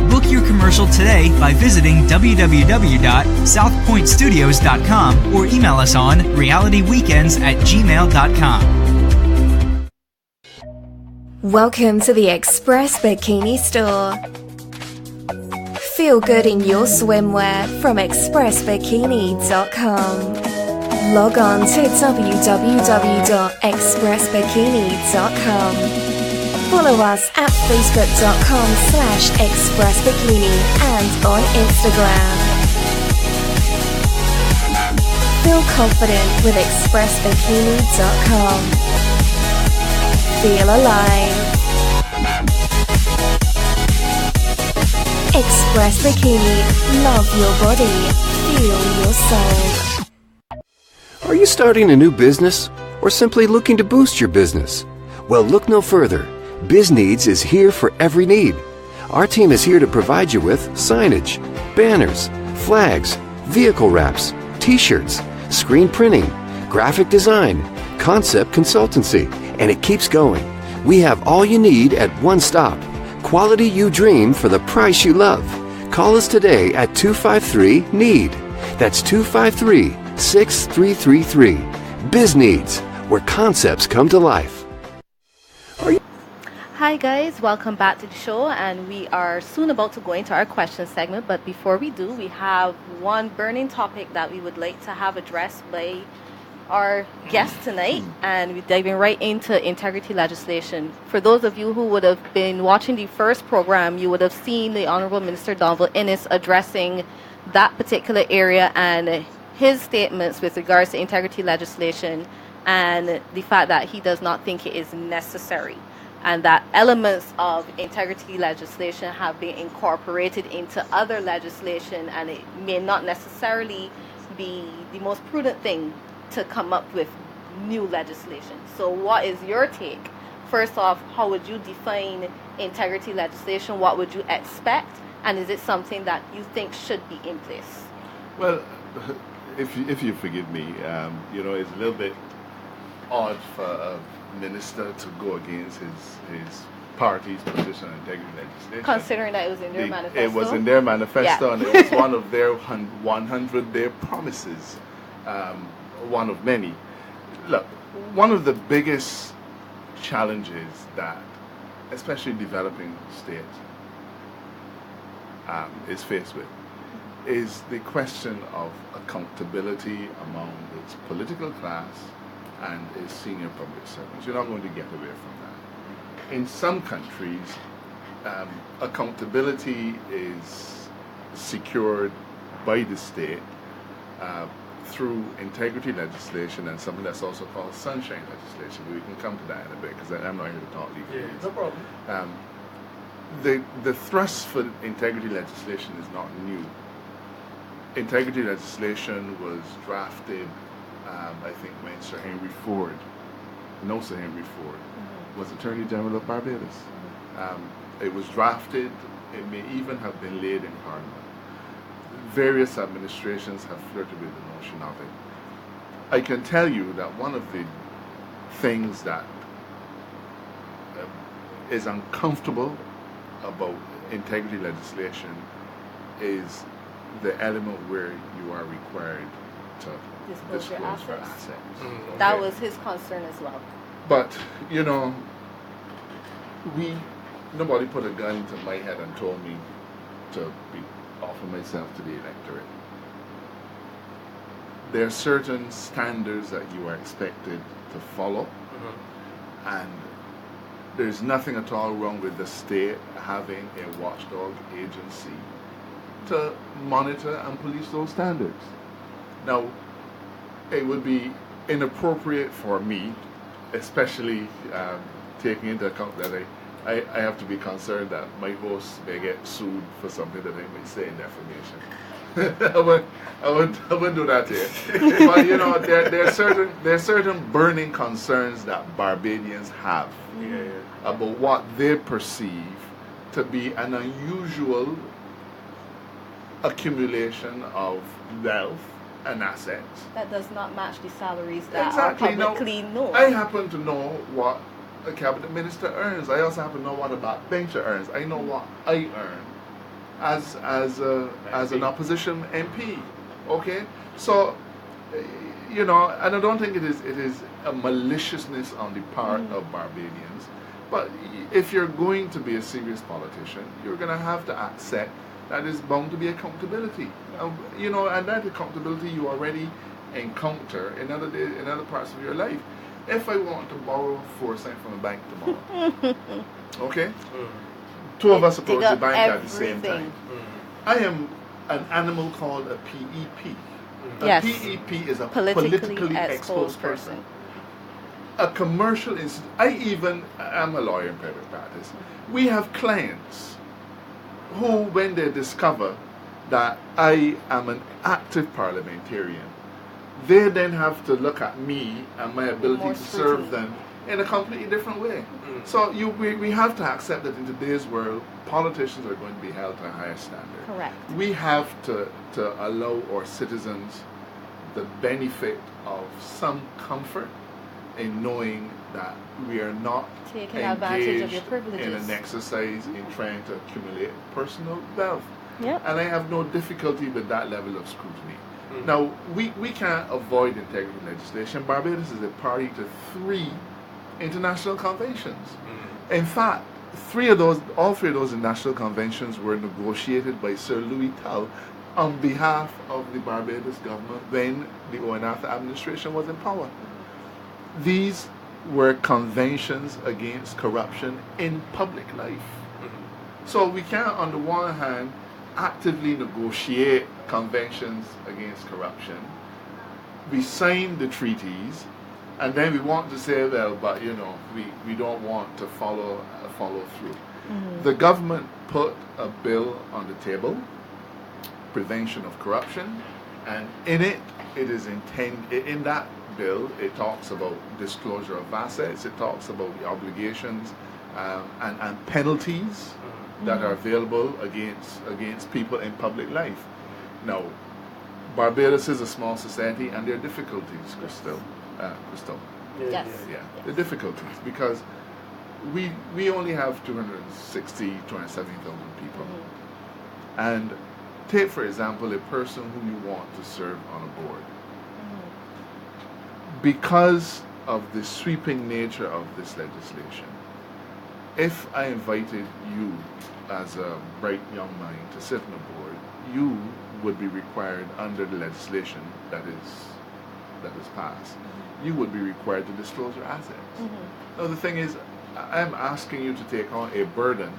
Book your commercial today by visiting www.southpointstudios.com or email us on realityweekends@gmail.com. Welcome to the Express Bikini Store. Feel good in your swimwear from expressbikini.com. Log on to www.expressbikini.com. Follow us at facebook.com/expressbikini and on Instagram. Feel confident with expressbikini.com. Feel alive. Express Bikini. Love your body. Feel your soul. Are you starting a new business or simply looking to boost your business? Well, look no further. BizNeeds is here for every need. Our team is here to provide you with signage, banners, flags, vehicle wraps, t-shirts, screen printing, graphic design, concept consultancy, and it keeps going. We have all you need at one stop. Quality you dream for the price you love. Call us today at 253-NEED. That's 253-6333. BizNeeds, where concepts come to life. Hi guys, welcome back to the show, and we are soon about to go into our question segment, but before we do, we have one burning topic that we would like to have addressed by our guest tonight, and we're diving right into integrity legislation. For those of you who would have been watching the first program, you would have seen the Honorable Minister Donald Innes addressing that particular area and his statements with regards to integrity legislation and the fact that he does not think it is necessary, and that elements of integrity legislation have been incorporated into other legislation, and it may not necessarily be the most prudent thing to come up with new legislation. So what is your take? First off, how would you define integrity legislation? What would you expect? And is it something that you think should be in place? Well, if you forgive me, it's a little bit odd for a minister to go against his party's position on integrity legislation. Considering that it was in their manifesto? It was in their manifesto, and it was one of their 100-day promises, one of many. Look, one of the biggest challenges that, especially developing states, is faced with is the question of accountability among its political class and its senior public servants. You're not going to get away from that. In some countries, accountability is secured by the state through integrity legislation and something that's also called sunshine legislation. We can come to that in a bit because I'm not here to talk legalese. Yeah, no problem. The thrust for integrity legislation is not new. Integrity legislation was drafted, I think, when Sir Henry Ford was Attorney General of Barbados. It was drafted, it may even have been laid in Parliament. Various administrations have flirted with the notion of it. I can tell you that one of the things that is uncomfortable about integrity legislation is the element where you are required to disclose your assets. Okay. That was his concern as well. But, nobody put a gun to my head and told me to offer myself to the electorate. There are certain standards that you are expected to follow, and there's nothing at all wrong with the state having a watchdog agency to monitor and police those standards. Now, it would be inappropriate for me, especially taking into account that I have to be concerned that my host may get sued for something that I may say in defamation. I wouldn't do that here. But there are certain burning concerns that Barbadians have about what they perceive to be an unusual accumulation of wealth and assets that does not match the salaries that are publicly known. I happen to know what a cabinet minister earns. I also happen to know what a backbencher earns. I know what I earn as an opposition MP. Okay, so and I don't think it is a maliciousness on the part of Barbadians. But if you're going to be a serious politician, you're going to have to accept that there's bound to be accountability. And that accountability you already encounter in other parts of your life. If I want to borrow $4 from a bank tomorrow, okay, two of us approach the bank at the same time. I am an animal called a PEP. A PEP is a politically exposed person. A commercial institute. I'm a lawyer in private practice. We have clients who, when they discover that I am an active parliamentarian, they then have to look at me and my ability to serve them in a completely different way. So we have to accept that in today's world, politicians are going to be held to a higher standard. Correct. We have to allow our citizens the benefit of some comfort in knowing that we are not taking advantage of your engaged privileges in an exercise in trying to accumulate personal wealth. Yep. And I have no difficulty with that level of scrutiny. Now, we can't avoid integrity legislation. Barbados is a party to 3 international conventions. In fact, all three of those international conventions were negotiated by Sir Louis Tull on behalf of the Barbados government when the Owen Arthur administration was in power. These were conventions against corruption in public life. So we can't, on the one hand, actively negotiate conventions against corruption. We signed the treaties, And then we want to say, well, but we don't want to follow through. The government put a bill on the table, prevention of corruption, and in it is in that bill it talks about disclosure of assets, it talks about the obligations and penalties that are available against people in public life. Now, Barbados is a small society, and there are difficulties, Crystal. Yes. Yeah, the difficulties, because we only have 270,000 people. And take, for example, a person who you want to serve on a board. Because of the sweeping nature of this legislation, if I invited you as a bright young mind to sit on a board, you would be required under the legislation that is passed. You would be required to disclose your assets. Now the thing is, I'm asking you to take on a burden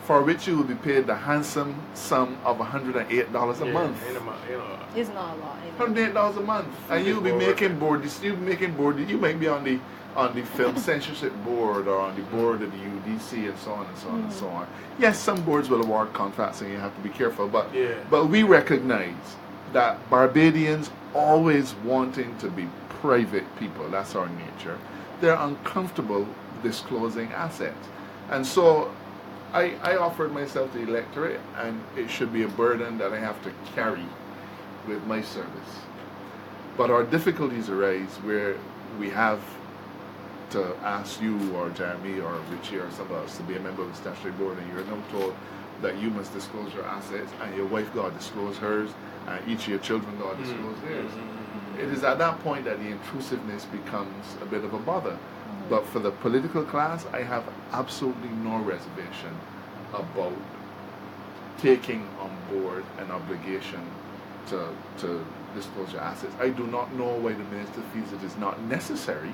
for which you will be paid the handsome sum of $108 a month. It's not a lot. $108 a month, and you'll be making board. You might be on the film censorship board or on the board of the UDC and so on and so on and so on. Yes, some boards will award contracts, and you have to be careful. But we recognize that Barbadians always wanting to be private people. That's our nature. They're uncomfortable disclosing assets, and so I offered myself to the electorate, and it should be a burden that I have to carry with my service. But our difficulties arise where we have to ask you or Jeremy or Richie or somebody else to be a member of the statutory board, and you're now told that you must disclose your assets, and your wife got to disclose hers, and each of your children got to disclose theirs. It is at that point that the intrusiveness becomes a bit of a bother. But for the political class, I have absolutely no reservation about taking on board an obligation to disclose your assets. I do not know why the minister feels it is not necessary,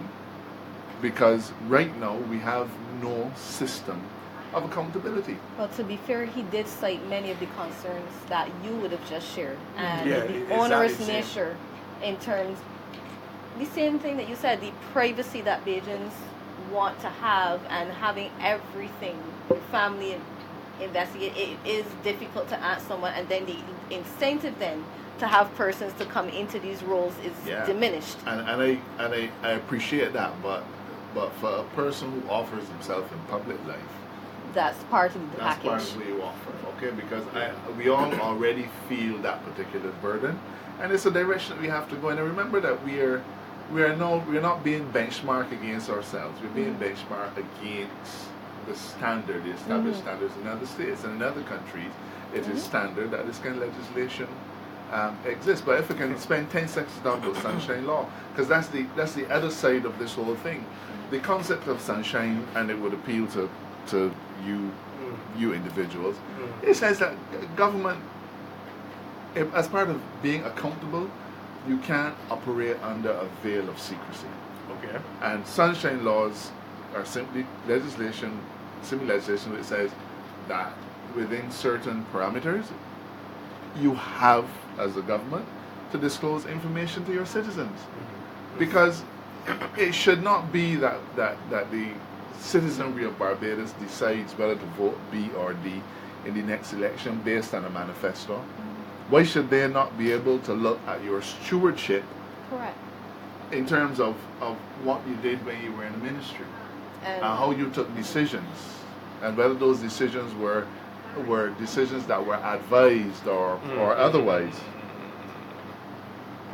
because right now we have no system of accountability. Well, to be fair, he did cite many of the concerns that you would have just shared, and the onerous nature in terms, the same thing that you said, the privacy that Bajans want to have, and having everything, family investigate, it is difficult to ask someone, and then the incentive then to have persons to come into these roles is diminished. And I appreciate that, but for a person who offers himself in public life, that's part of the package. That's part of what you offer, okay? Because we all already feel that particular burden, and it's a direction that we have to go in. And remember that we're not being benchmarked against ourselves. We're being benchmarked against the standard, the established standards in other states and in other countries. It is standard that this kind of legislation exists. But if we can spend 10 seconds to talk about Sunshine Law, because that's the other side of this whole thing. The concept of sunshine, and it would appeal to you individuals. It says that government, as part of being accountable, you can't operate under a veil of secrecy. Okay. And sunshine laws are simply legislation which says that within certain parameters, you have, as a government, to disclose information to your citizens. Because it should not be that the citizenry of Barbados decides whether to vote B or D in the next election based on a manifesto. Why should they not be able to look at your stewardship in terms of what you did when you were in the ministry and how you took decisions, and whether those decisions were decisions that were advised or otherwise.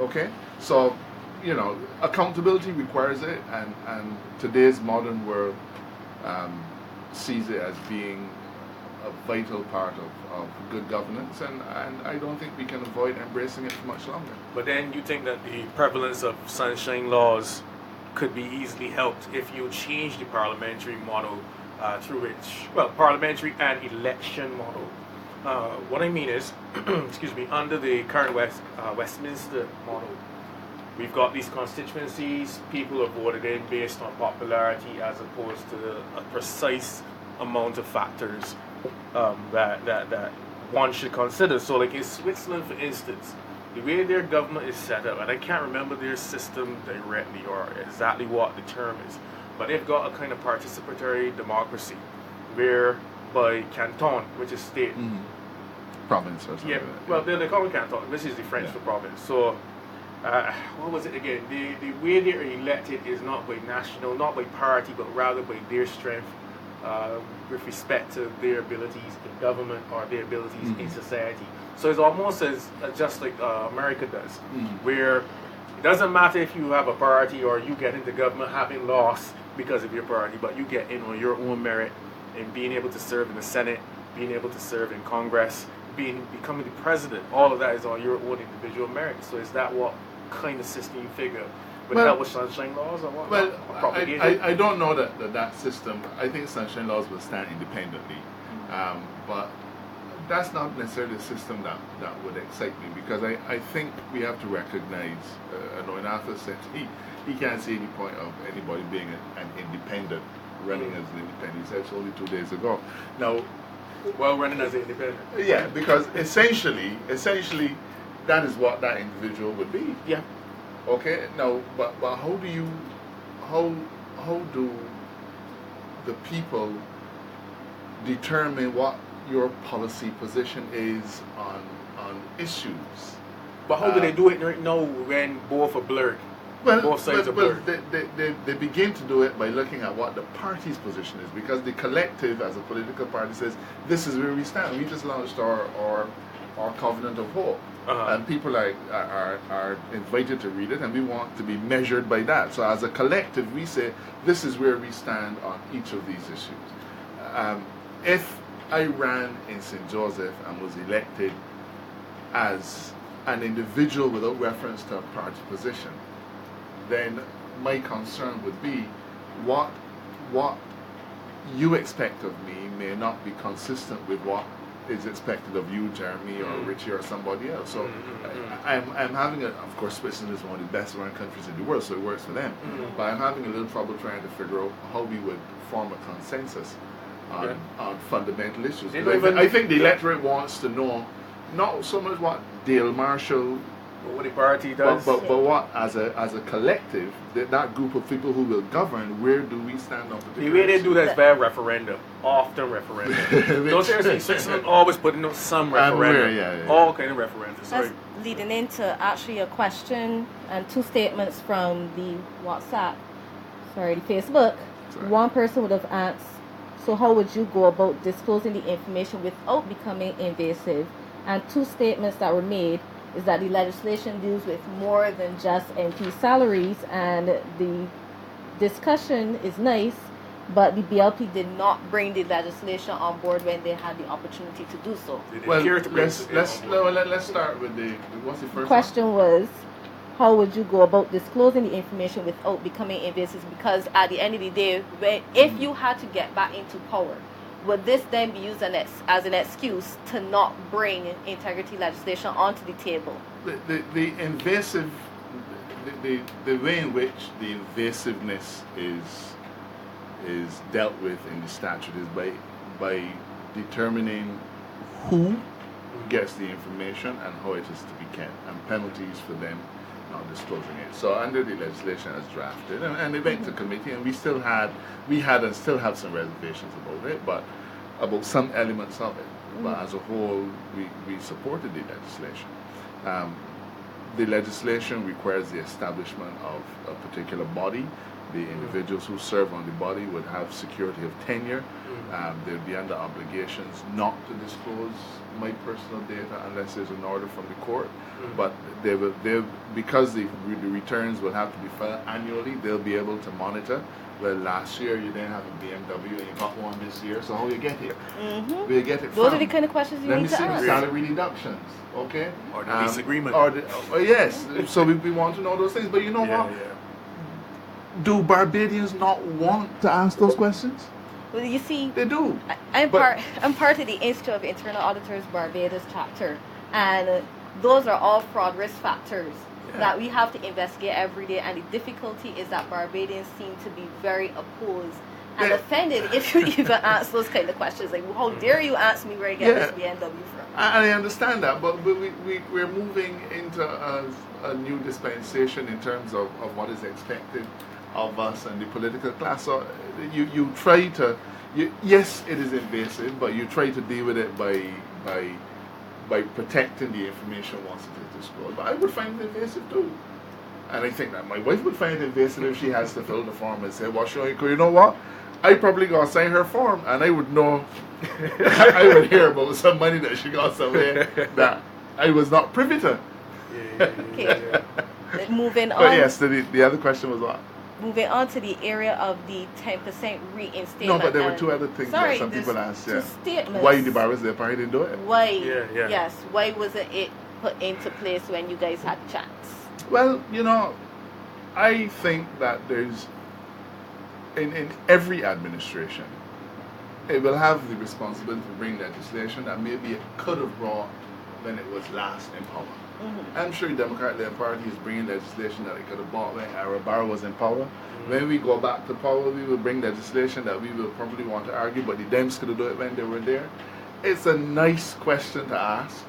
Okay? So, accountability requires it, and today's modern world sees it as being a vital part of good governance, and I don't think we can avoid embracing it for much longer. But then you think that the prevalence of sunshine laws could be easily helped if you change the parliamentary model through which, parliamentary and election model. What I mean is, excuse me, under the current Westminster model, we've got these constituencies, people are voted in based on popularity as opposed to a precise amount of factors that one should consider. So like in Switzerland, for instance, the way their government is set up, and I can't remember their system directly or exactly what the term is, but they've got a kind of participatory democracy where by canton, which is state, province or something. Yeah, well, they call it canton, which is the French for province. So, what was it again? The way they're elected is not by national, not by party, but rather by their strength with respect to their abilities in government or their abilities in society. So it's almost as just like America does, where it doesn't matter if you have a party or you get into government having lost because of your party, but you get in on your own merit in being able to serve in the Senate, being able to serve in Congress, becoming the president. All of that is on your own individual merit. So is that what kind of system you figure would help with sunshine laws or what? Well, I don't know that system. I think sunshine laws will stand independently, but that's not necessarily a system that would excite me, because I think we have to recognize, and Arthur said he can't see any point of anybody being an independent, running as an independent. He said it's only 2 days ago. Now, running as an independent. Yeah, because essentially that is what that individual would be. Yeah. Okay. Now, but how do the people determine what your policy position is on issues? But how do they do it right now when both are blurred? Both sides are blurred. They begin to do it by looking at what the party's position is, because the collective as a political party says, this is where we stand. We just launched our Covenant of Hope. And people are invited to read it, and we want to be measured by that. So as a collective, we say, this is where we stand on each of these issues. If I ran in St. Joseph and was elected as an individual without reference to a party position, then my concern would be what you expect of me may not be consistent with what is expected of you, Jeremy, or Richie, or somebody else. So I'm having of course, Switzerland is one of the best run countries in the world, so it works for them. But I'm having a little trouble trying to figure out how we would form a consensus on fundamental issues. I think the electorate wants to know not so much what Dale Marshall, what the party does, but what as a collective, that group of people who will govern, where do we stand on particular the way they issues? do that is by referendum, often referendum. Don't seriously, Switzerland always putting out some referendum, all kind of referendum. That's leading into actually a question and two statements from the Facebook. One person would have asked, so how would you go about disclosing the information without becoming invasive? And two statements that were made is that the legislation deals with more than just MP salaries, and the discussion is nice, but the BLP did not bring the legislation on board when they had the opportunity to do so. Well, let's start with what's the first question was, how would you go about disclosing the information without becoming invasive? Because at the end of the day, if you had to get back into power, would this then be used as an excuse to not bring integrity legislation onto the table? The invasive, the way in which the invasiveness is dealt with in the statute is by determining who gets the information and how it is to be kept, and penalties for them not disclosing it. So under the legislation as drafted, and it went to committee, and we had and still have some reservations about it, but about some elements of it. But as a whole, we supported the legislation. The legislation requires the establishment of a particular body. The individuals who serve on the body would have security of tenure. They would be under obligations not to disclose my personal data unless there's an order from the court. But because the returns will have to be filed annually, they'll be able to monitor. Well, last year you didn't have a BMW and you got one this year, so how do you get here? Where you get it from? Those are the kind of questions you need to ask. Salary deductions, okay? Or the disagreement. Yes, so we want to know those things. But you know what? Yeah. Do Barbadians not want to ask those questions? Well, you see, they do. I'm part of the Institute of Internal Auditors Barbados chapter, and those are all fraud risk factors that we have to investigate every day. And the difficulty is that Barbadians seem to be very opposed and offended if you even ask those kind of questions. Like, how dare you ask me where I get this BMW from? I understand that, but we're moving into a new dispensation in terms of what is expected of us and the political class. So you try to, yes, it is invasive, but you try to deal with it by protecting the information once it is disclosed. But I would find it invasive too. And I think that my wife would find it invasive if she has to fill the form and say, well, sure, you know what? I probably got to sign her form, and I would know, I would hear about some money that she got somewhere that I was not privy to. Okay. Moving on. But yes, the other question was what? Moving on to the area of the 10% reinstatement. No, but there were two other things that some people asked. Yeah. Why the Barbers Day Party didn't do it? Why? Yes. Why wasn't it put into place when you guys had chats? Well, you know, I think that there's in every administration, it will have the responsibility to bring legislation that maybe it could have brought when it was last in power. Mm-hmm. I'm sure the Democratic Party is bringing legislation that it could have brought when Aaron Barrow was in power. Mm-hmm. When we go back to power, we will bring legislation that we will probably want to argue, but the Dems could have done it when they were there. It's a nice question to ask,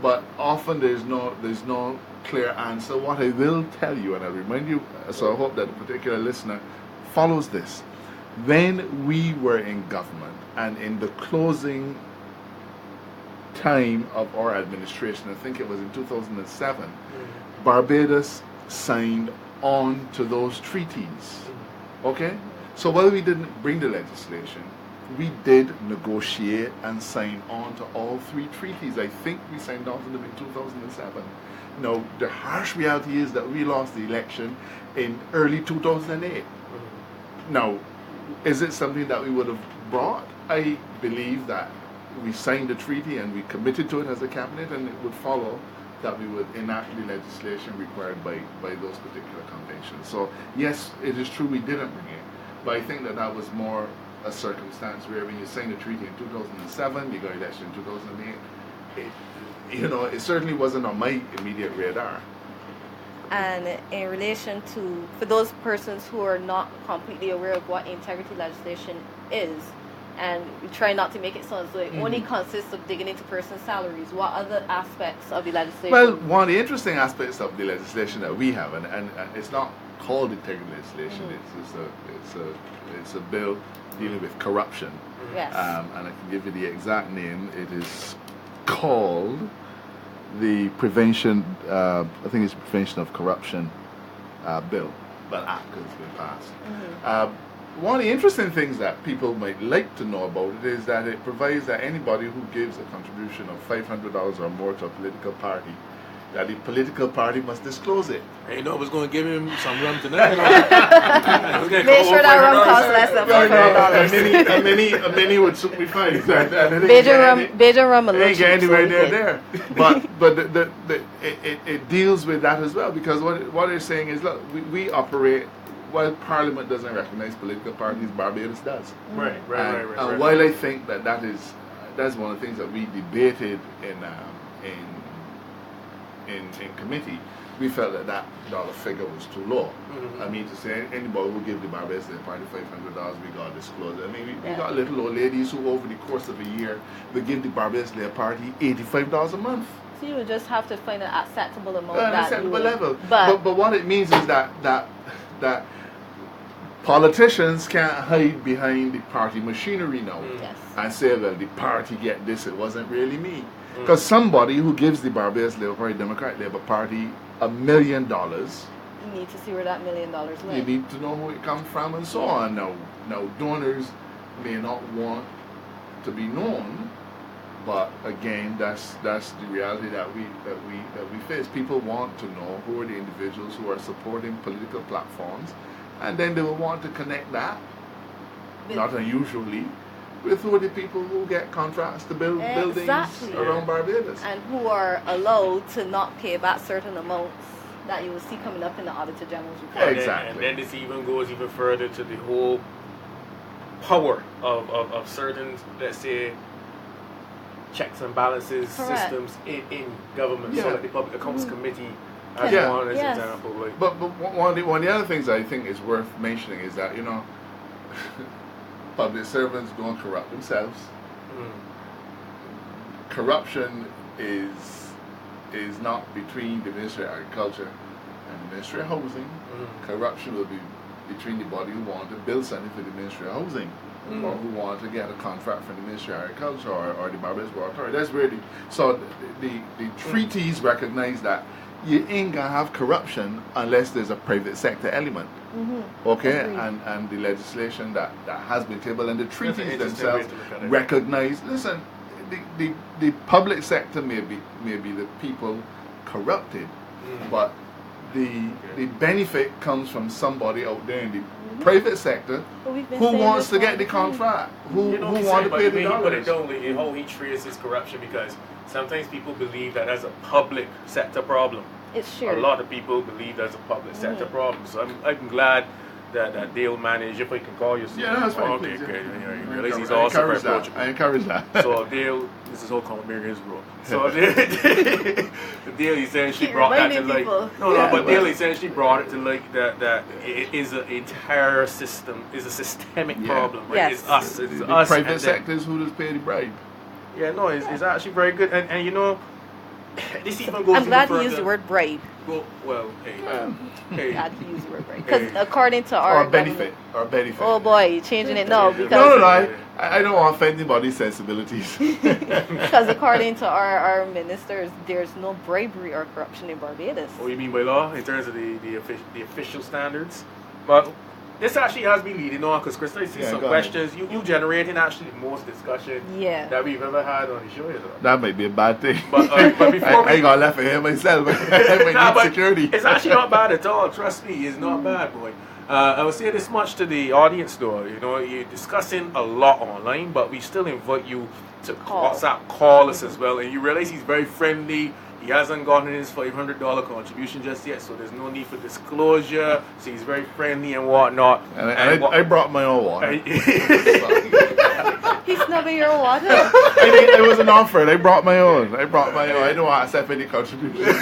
but often there's no clear answer. What I will tell you, and I'll remind you, so I hope that a particular listener follows this. When we were in government and in the closing time of our administration, I think it was in 2007, Barbados signed on to those treaties. Okay? So while we didn't bring the legislation, we did negotiate and sign on to all three treaties. I think we signed on to them in 2007. Now, the harsh reality is that we lost the election in early 2008. Now, is it something that we would have brought? I believe that we signed the treaty and we committed to it as a cabinet, and it would follow that we would enact the legislation required by those particular conventions. So, yes, it is true we didn't bring it, but I think that was more a circumstance where when you signed the treaty in 2007, you got election in 2008, it certainly wasn't on my immediate radar. And in relation to, for those persons who are not completely aware of what integrity legislation is, and we try not to make it sound as though it only consists of digging into person's salaries, what other aspects of the legislation? Well, one of the interesting aspects of the legislation that we have, and it's not called integrity legislation, it's a bill dealing with corruption. Yes. And I can give you the exact name. It is called the Prevention, I think it's Prevention of Corruption Bill, but Act has been passed. One of the interesting things that people might like to know about it is that it provides that anybody who gives a contribution of $500 or more to a political party, that the political party must disclose it. Hey, I was going to give him some rum tonight. Make sure that rum costs less than $500. A mini would suit me fine. Bajan rum a little ain't get anywhere near there. But it deals with that as well, because what they're saying is, look, we operate. While Parliament doesn't recognize political parties, Barbados does. Right. And while I think that's one of the things that we debated in committee, we felt that dollar figure was too low. I mean, to say anybody who give the Barbados Day Party $500, we got to disclose it. I mean, we got little old ladies who over the course of a year, we give the Barbados Day Party $85 a month. So you would just have to find an acceptable amount. An acceptable level. But what it means is that politicians can't hide behind the party machinery now and say, well, the party get this, it wasn't really me. Because somebody who gives the Barbados Labour Party, Democratic Labour Party, $1 million, you need to see where that $1 million went. You need to know where it comes from and so on. Now donors may not want to be known, but again, that's the reality that we face. People want to know who are the individuals who are supporting political platforms, and then they will want to connect that, not unusually, with who are the people who get contracts to build buildings around Barbados. And who are allowed to not pay back certain amounts that you will see coming up in the Auditor General's report. Exactly. And then this even goes even further to the whole power of certain, let's say, checks and balances systems in government. So like the Public Accounts Committee as one as an example. Like. But one of the other things I think is worth mentioning is that, public servants don't corrupt themselves. Corruption is not between the Ministry of Agriculture and the Ministry of Housing. Corruption will be between the body who want to build something for the Ministry of Housing, or who want to get a contract from the Ministry of Agriculture or the Barbados Water Authority. That's really, so the treaties recognize that you ain't gonna have corruption unless there's a private sector element. Okay, and the legislation that has been tabled and the treaties themselves recognize. Listen, the public sector may be the people corrupted, but the benefit comes from somebody out there in the private who wants to get the contract, who want to pay the dollars. But how he treats his corruption, because sometimes people believe that as a public sector problem. It's shared. A lot of people believe that's a public sector problem. So I'm glad that Dale managed, if I can call you. Yeah, that's fine. Okay, please, okay. yeah. You realize he's also very approachable. I encourage that. So Dale, this is all commentary his role. So Dale essentially brought that to light. But Dale essentially brought it to light that it is an entire system, is a systemic problem. Right? Yes. It's us. It's the us. private sector is who does pay the bribe. Yeah, no, it's actually very good. And you know, this even goes. I'm glad you used the word bribe. Well, hey. Glad you used the word bribe. Because according to our benefit. Oh boy, you're changing it now because no, I don't want to offend anybody's sensibilities. because according to our ministers, there's no bribery or corruption in Barbados. What do you mean by law in terms of the official standards? But this actually has been leading on because Chris, I see some questions. You generating actually the most discussion that we've ever had on the show. That might be a bad thing. But before I got left for him myself. I might need security. It's actually not bad at all. Trust me, it's not bad, boy. I will say this much to the audience though. You know, you're discussing a lot online, but we still invite you to WhatsApp call us as well. And you realize he's very friendly. He hasn't gotten his $500 contribution just yet, so there's no need for disclosure. So he's very friendly and whatnot. And I brought my own water. He's snubbing your water? It was an offer. I brought my own. I don't want to accept any contribution.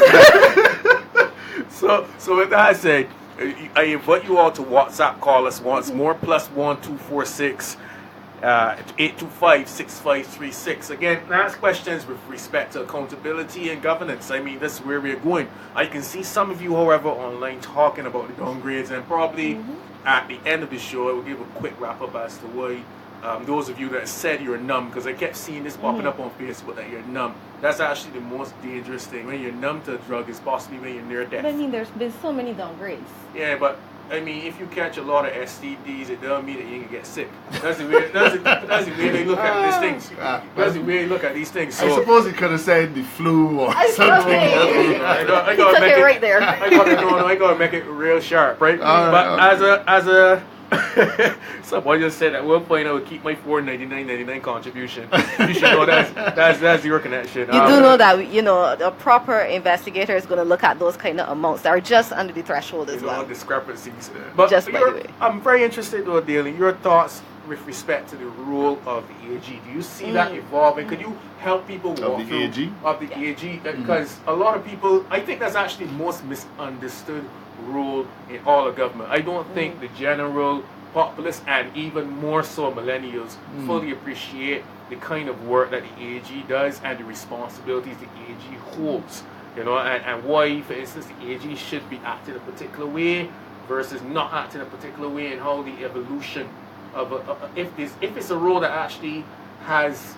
So with that said, I invite you all to WhatsApp call us once more, +1 246 825-6536. Again, ask questions with respect to accountability and governance. I mean, this is where we're going. I can see some of you, however, online talking about the downgrades, and probably at the end of the show, I will give a quick wrap up as to why those of you that said you're numb, because I kept seeing this popping up on Facebook that you're numb. That's actually the most dangerous thing. When you're numb to a drug, is possibly when you're near death. But I mean, there's been so many downgrades. Yeah, but I mean, if you catch a lot of STDs, it doesn't mean that you ain't gonna get sick. That's the way they look at these things. That's the way they look at these things. So, I suppose he could have said the flu or something. I gotta took make it right there. I gotta make it real sharp, right? As a someone just said at one point I would keep my $4.99.99 contribution. You should know that's your connection. You do know that a proper investigator is going to look at those kind of amounts that are just under the threshold as well. Discrepancies. But just by the way. I'm very interested though, Daly, your thoughts with respect to the role of the AG. Do you see that evolving? Could you help people walk through AG? Of the AG? Because a lot of people, I think that's actually the most misunderstood role in all of government. I don't think the general populace and even more so millennials fully appreciate the kind of work that the AG does and the responsibilities the AG holds. And why, for instance, the AG should be acting a particular way versus not acting a particular way, and how the evolution of if it's a role that actually has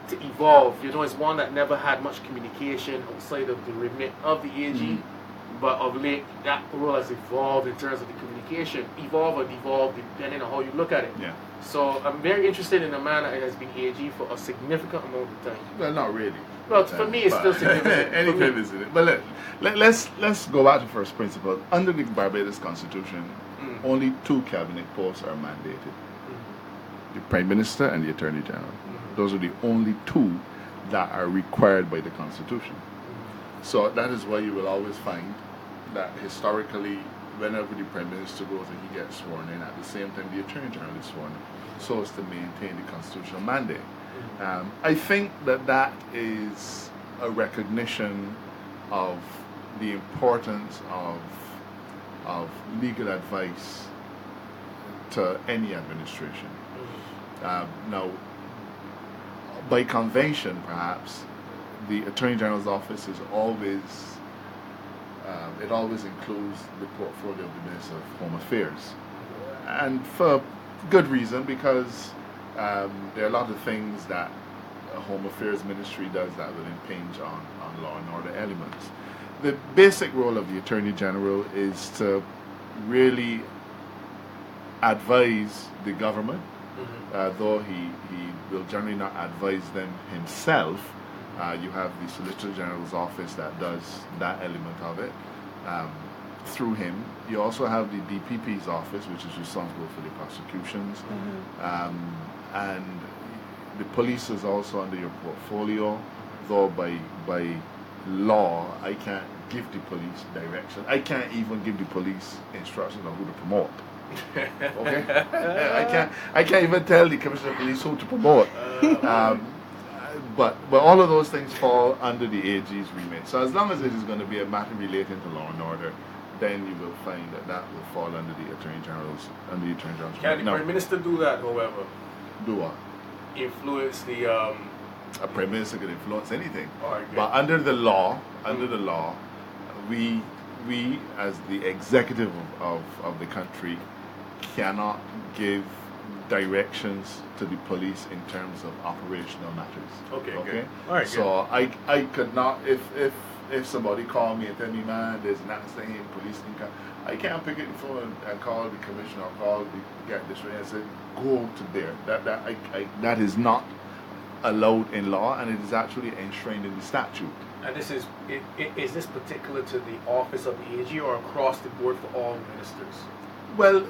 to evolve. It's one that never had much communication outside of the remit of the AG. But of late, that role has evolved in terms of the communication. Evolve or devolve, depending on how you look at it. Yeah. So I'm very interested in a man that has been AG for a significant amount of time. Well, not really. Well, for me, it's still significant. Anything is in it. But let's go back to first principle. Under the Barbados Constitution, only 2 cabinet posts are mandated. The Prime Minister and the Attorney General. Those are the only 2 that are required by the Constitution. So that is why you will always find that historically, whenever the Prime Minister goes and he gets sworn in, at the same time the Attorney General is sworn in, so as to maintain the constitutional mandate. I think that is a recognition of the importance of legal advice to any administration. Now, by convention, perhaps, the Attorney General's office is always, it always includes the portfolio of the Minister of Home Affairs. And for good reason, because there are a lot of things that a Home Affairs Ministry does that will impinge on law and order elements. The basic role of the Attorney General is to really advise the government, though he will generally not advise them himself. You have the Solicitor General's office that does that element of it. Through him, you also have the DPP's office, which is responsible for the prosecutions, and the police is also under your portfolio, though by law I can't give the police direction. I can't even give the police instructions on who to promote. Okay, I can't even tell the Commissioner of Police who to promote. But all of those things fall under the AG's remit. So as long as it is going to be a matter relating to law and order, then you will find that will fall under the Attorney General's Can the Prime Minister do that, however? Do what? Influence the A Prime Minister can influence anything. Okay. But under the law, we as the executive of the country cannot give directions to the police in terms of operational matters. Okay. Okay. All right. So I could not, if somebody called me and tell me, man, there's an accident here, police think I can't pick up the phone and call the commissioner or call the get this way and say go to there. That is not allowed in law, and it is actually enshrined in the statute. And this is this particular to the office of the AG or across the board for all ministers? Well,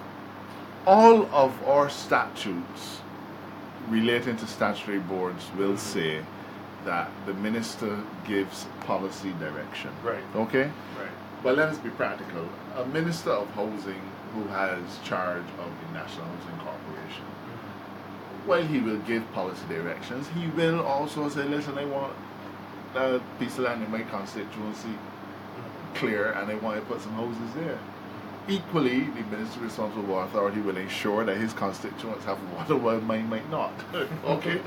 all of our statutes relating to statutory boards will say that the minister gives policy direction. Right. Okay? Right. But let us be practical. A minister of housing who has charge of the National Housing Corporation, while he will give policy directions, he will also say, listen, I want a piece of land in my constituency clear and I want to put some houses there. Equally, the Minister responsible for authority will ensure that his constituents have water while mine might not. Okay?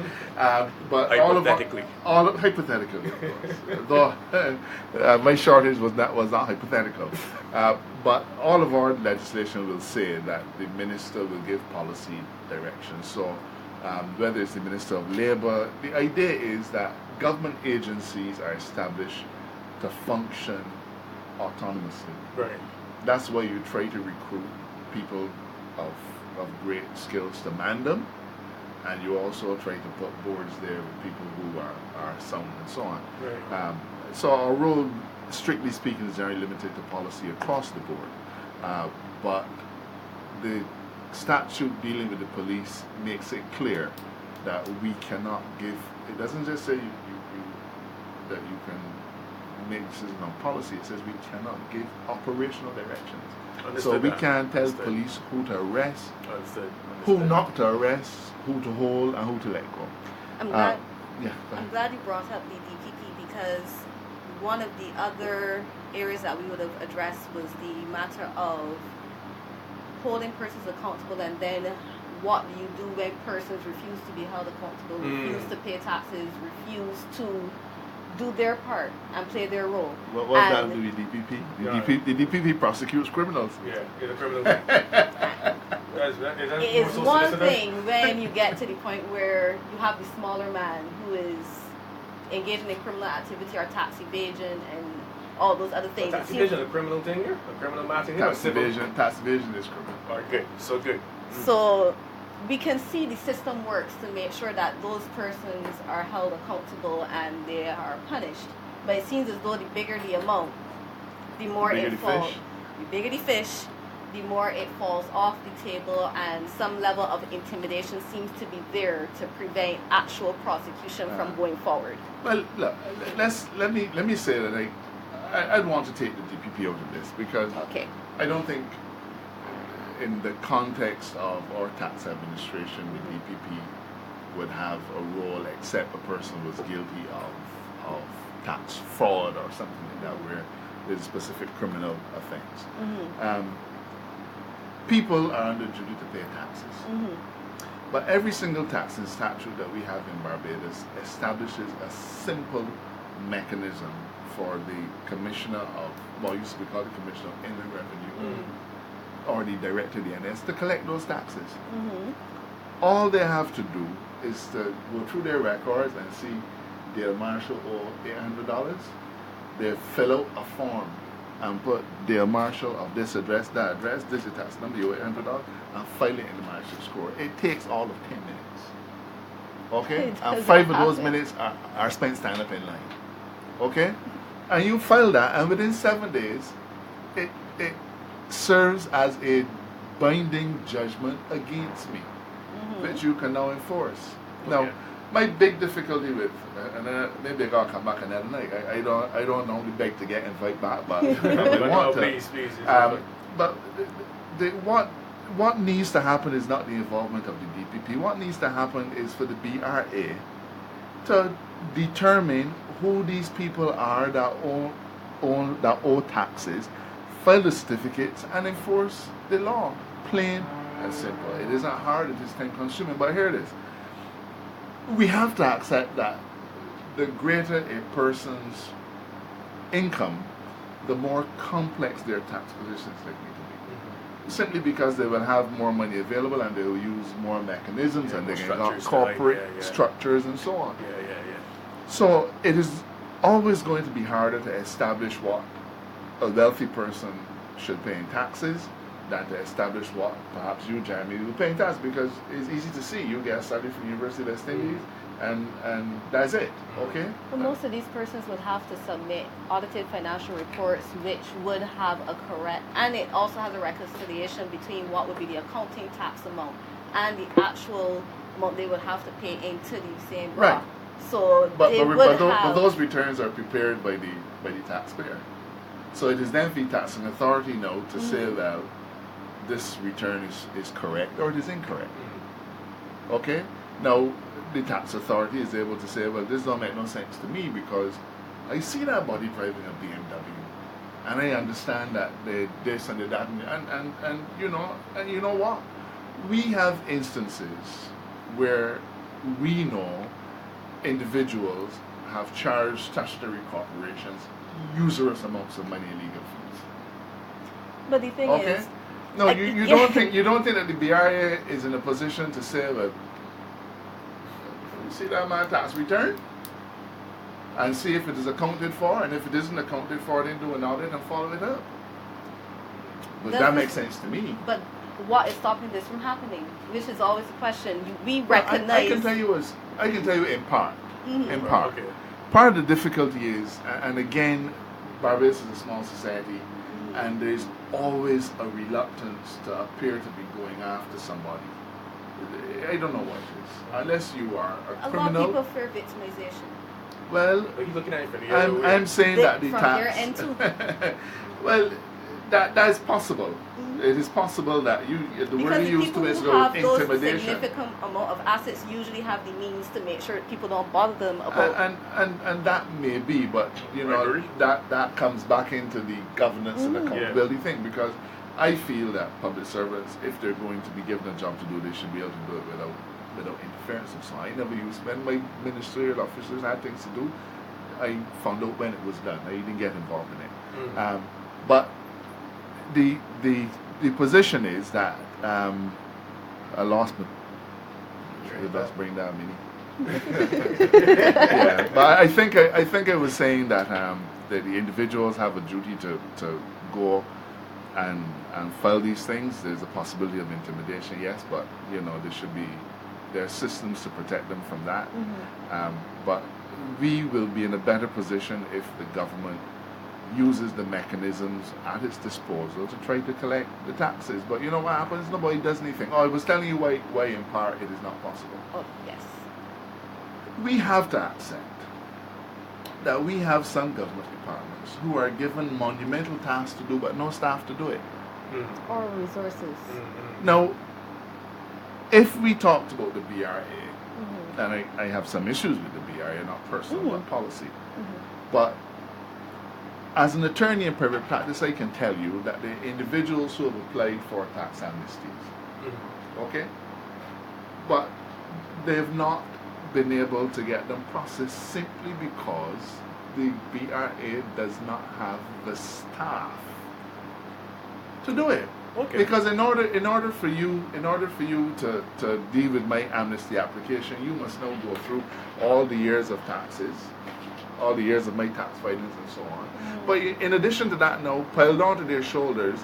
But hypothetically. Hypothetically, of course. Though my shortage was not hypothetical. But all of our legislation will say that the Minister will give policy direction. So whether it's the Minister of Labour, the idea is that government agencies are established to function autonomously. Right. That's why you try to recruit people of great skills to man them, and you also try to put boards there with people who are sound and so on. Right. So our role, strictly speaking, is very limited to policy across the board. But the statute dealing with the police makes it clear that we cannot give. It doesn't just say that you can make decisions on policy. It says we cannot give operational directions. So we can't tell police who to arrest, who not to arrest, who to hold, and who to let go. I'm glad you brought up the DPP, because one of the other areas that we would have addressed was the matter of holding persons accountable, and then what do you do when persons refuse to be held accountable, refuse to pay taxes, refuse to do their part and play their role. What does that do with DPP? The DPP prosecutes criminals. Yeah, it's a criminal thing. It's one thing when you get to the point where you have the smaller man who is engaging in criminal activity or tax evasion and all those other things. Tax evasion is a criminal thing here? A criminal matter here? Tax evasion is criminal. All right, good. So good. So we can see the system works to make sure that those persons are held accountable and they are punished. But it seems as though the bigger the amount, the more it falls. The bigger the fish, the more it falls off the table, and some level of intimidation seems to be there to prevent actual prosecution from going forward. Well, look, let me say that I'd want to take the DPP out of this, because I don't think in the context of our tax administration, the DPP would have a role except a person was guilty of tax fraud or something like that, where there's a specific criminal offense. people are under duty to pay taxes. But every single tax and statute that we have in Barbados establishes a simple mechanism for the Commissioner of, well, used to be called the Commissioner of Inland Revenue, or the Director of the NS, to collect those taxes. All they have to do is to go through their records and see Dale Marshall owe $800. They fill out a form and put Dale Marshall of this address, that address, this is tax number, you owe $800, and file it in the Marshall score. It takes all of 10 minutes. Okay? And 5 of those minutes are spent standing up in line. Okay? And you file that, and within 7 days, it serves as a binding judgment against me, which you can now enforce. Now, my big difficulty with, and maybe I gotta come back another night. I don't normally beg to get invited back, but I want to. But what needs to happen is not the involvement of the DPP. What needs to happen is for the BRA to determine who these people are that owe taxes, file the certificates, and enforce the law. Plain and simple. It isn't hard, it is time consuming, but here it is. We have to accept that the greater a person's income, the more complex their tax positions likely to be. Simply because they will have more money available and they will use more mechanisms and they can have corporate structures and so on. So it is always going to be harder to establish what a wealthy person should pay in taxes than to establish what perhaps you, Jeremy, will pay in tax, because it's easy to see. You get a salary from the University of West Indies and that's it, okay? But most of these persons would have to submit audited financial reports which would have a correct, and it also has a reconciliation between what would be the accounting tax amount and the actual amount they would have to pay into the same block. So but those returns are prepared by the taxpayer. So it is then for the taxing authority now to say, well, this return is correct or it is incorrect. Okay? Now, the tax authority is able to say, well, this don't make no sense to me because I see that body driving a BMW and I understand that they this and that and you know what? We have instances where we know individuals have charged statutory corporations usurious amounts of money in legal fees. But the thing is, no, you don't think that the BRA is in a position to say, well, you see that my tax return and see if it is accounted for, and if it isn't accounted for, then do an audit and follow it up. But that makes sense to me. But what is stopping this from happening? Which is always the question. We recognize. I can tell you in part. In part. Okay. Part of the difficulty is, and again, Barbados is a small society, and there's always a reluctance to appear to be going after somebody. I don't know what it is. Unless you are a criminal. A lot of people fear victimization. Well, are you looking at it from the other way? I'm saying that the from tax. Your end too. Well, that is possible. It is possible that the word you use to is intimidation. Those significant amount of assets usually have the means to make sure people don't bother them about. And that may be, but you know that comes back into the governance and accountability thing, because I feel that public servants, if they're going to be given a job to do, they should be able to do it without interference and so on. I never used, when my ministerial officers had things to do, I found out when it was done. I didn't get involved in it. But the position is that I lost my. Let's bring down Mini. But I think I was saying that the individuals have a duty to go and file these things. There's a possibility of intimidation, yes, but there are systems to protect them from that. But we will be in a better position if the government uses the mechanisms at its disposal to try to collect the taxes. But you know what happens? Nobody does anything. I was telling you why in part it is not possible. Oh, yes. We have to accept that we have some government departments who are given monumental tasks to do but no staff to do it. Or resources. Now, if we talked about the BRA, and I have some issues with the BRA, not personal, but policy, but as an attorney in private practice, I can tell you that the individuals who have applied for tax amnesties, okay, but they have not been able to get them processed simply because the BRA does not have the staff to do it. Okay. Because in order for you to deal with my amnesty application, you must now go through all the years of taxes, all the years of my tax filings and so on. But in addition to that, now piled onto their shoulders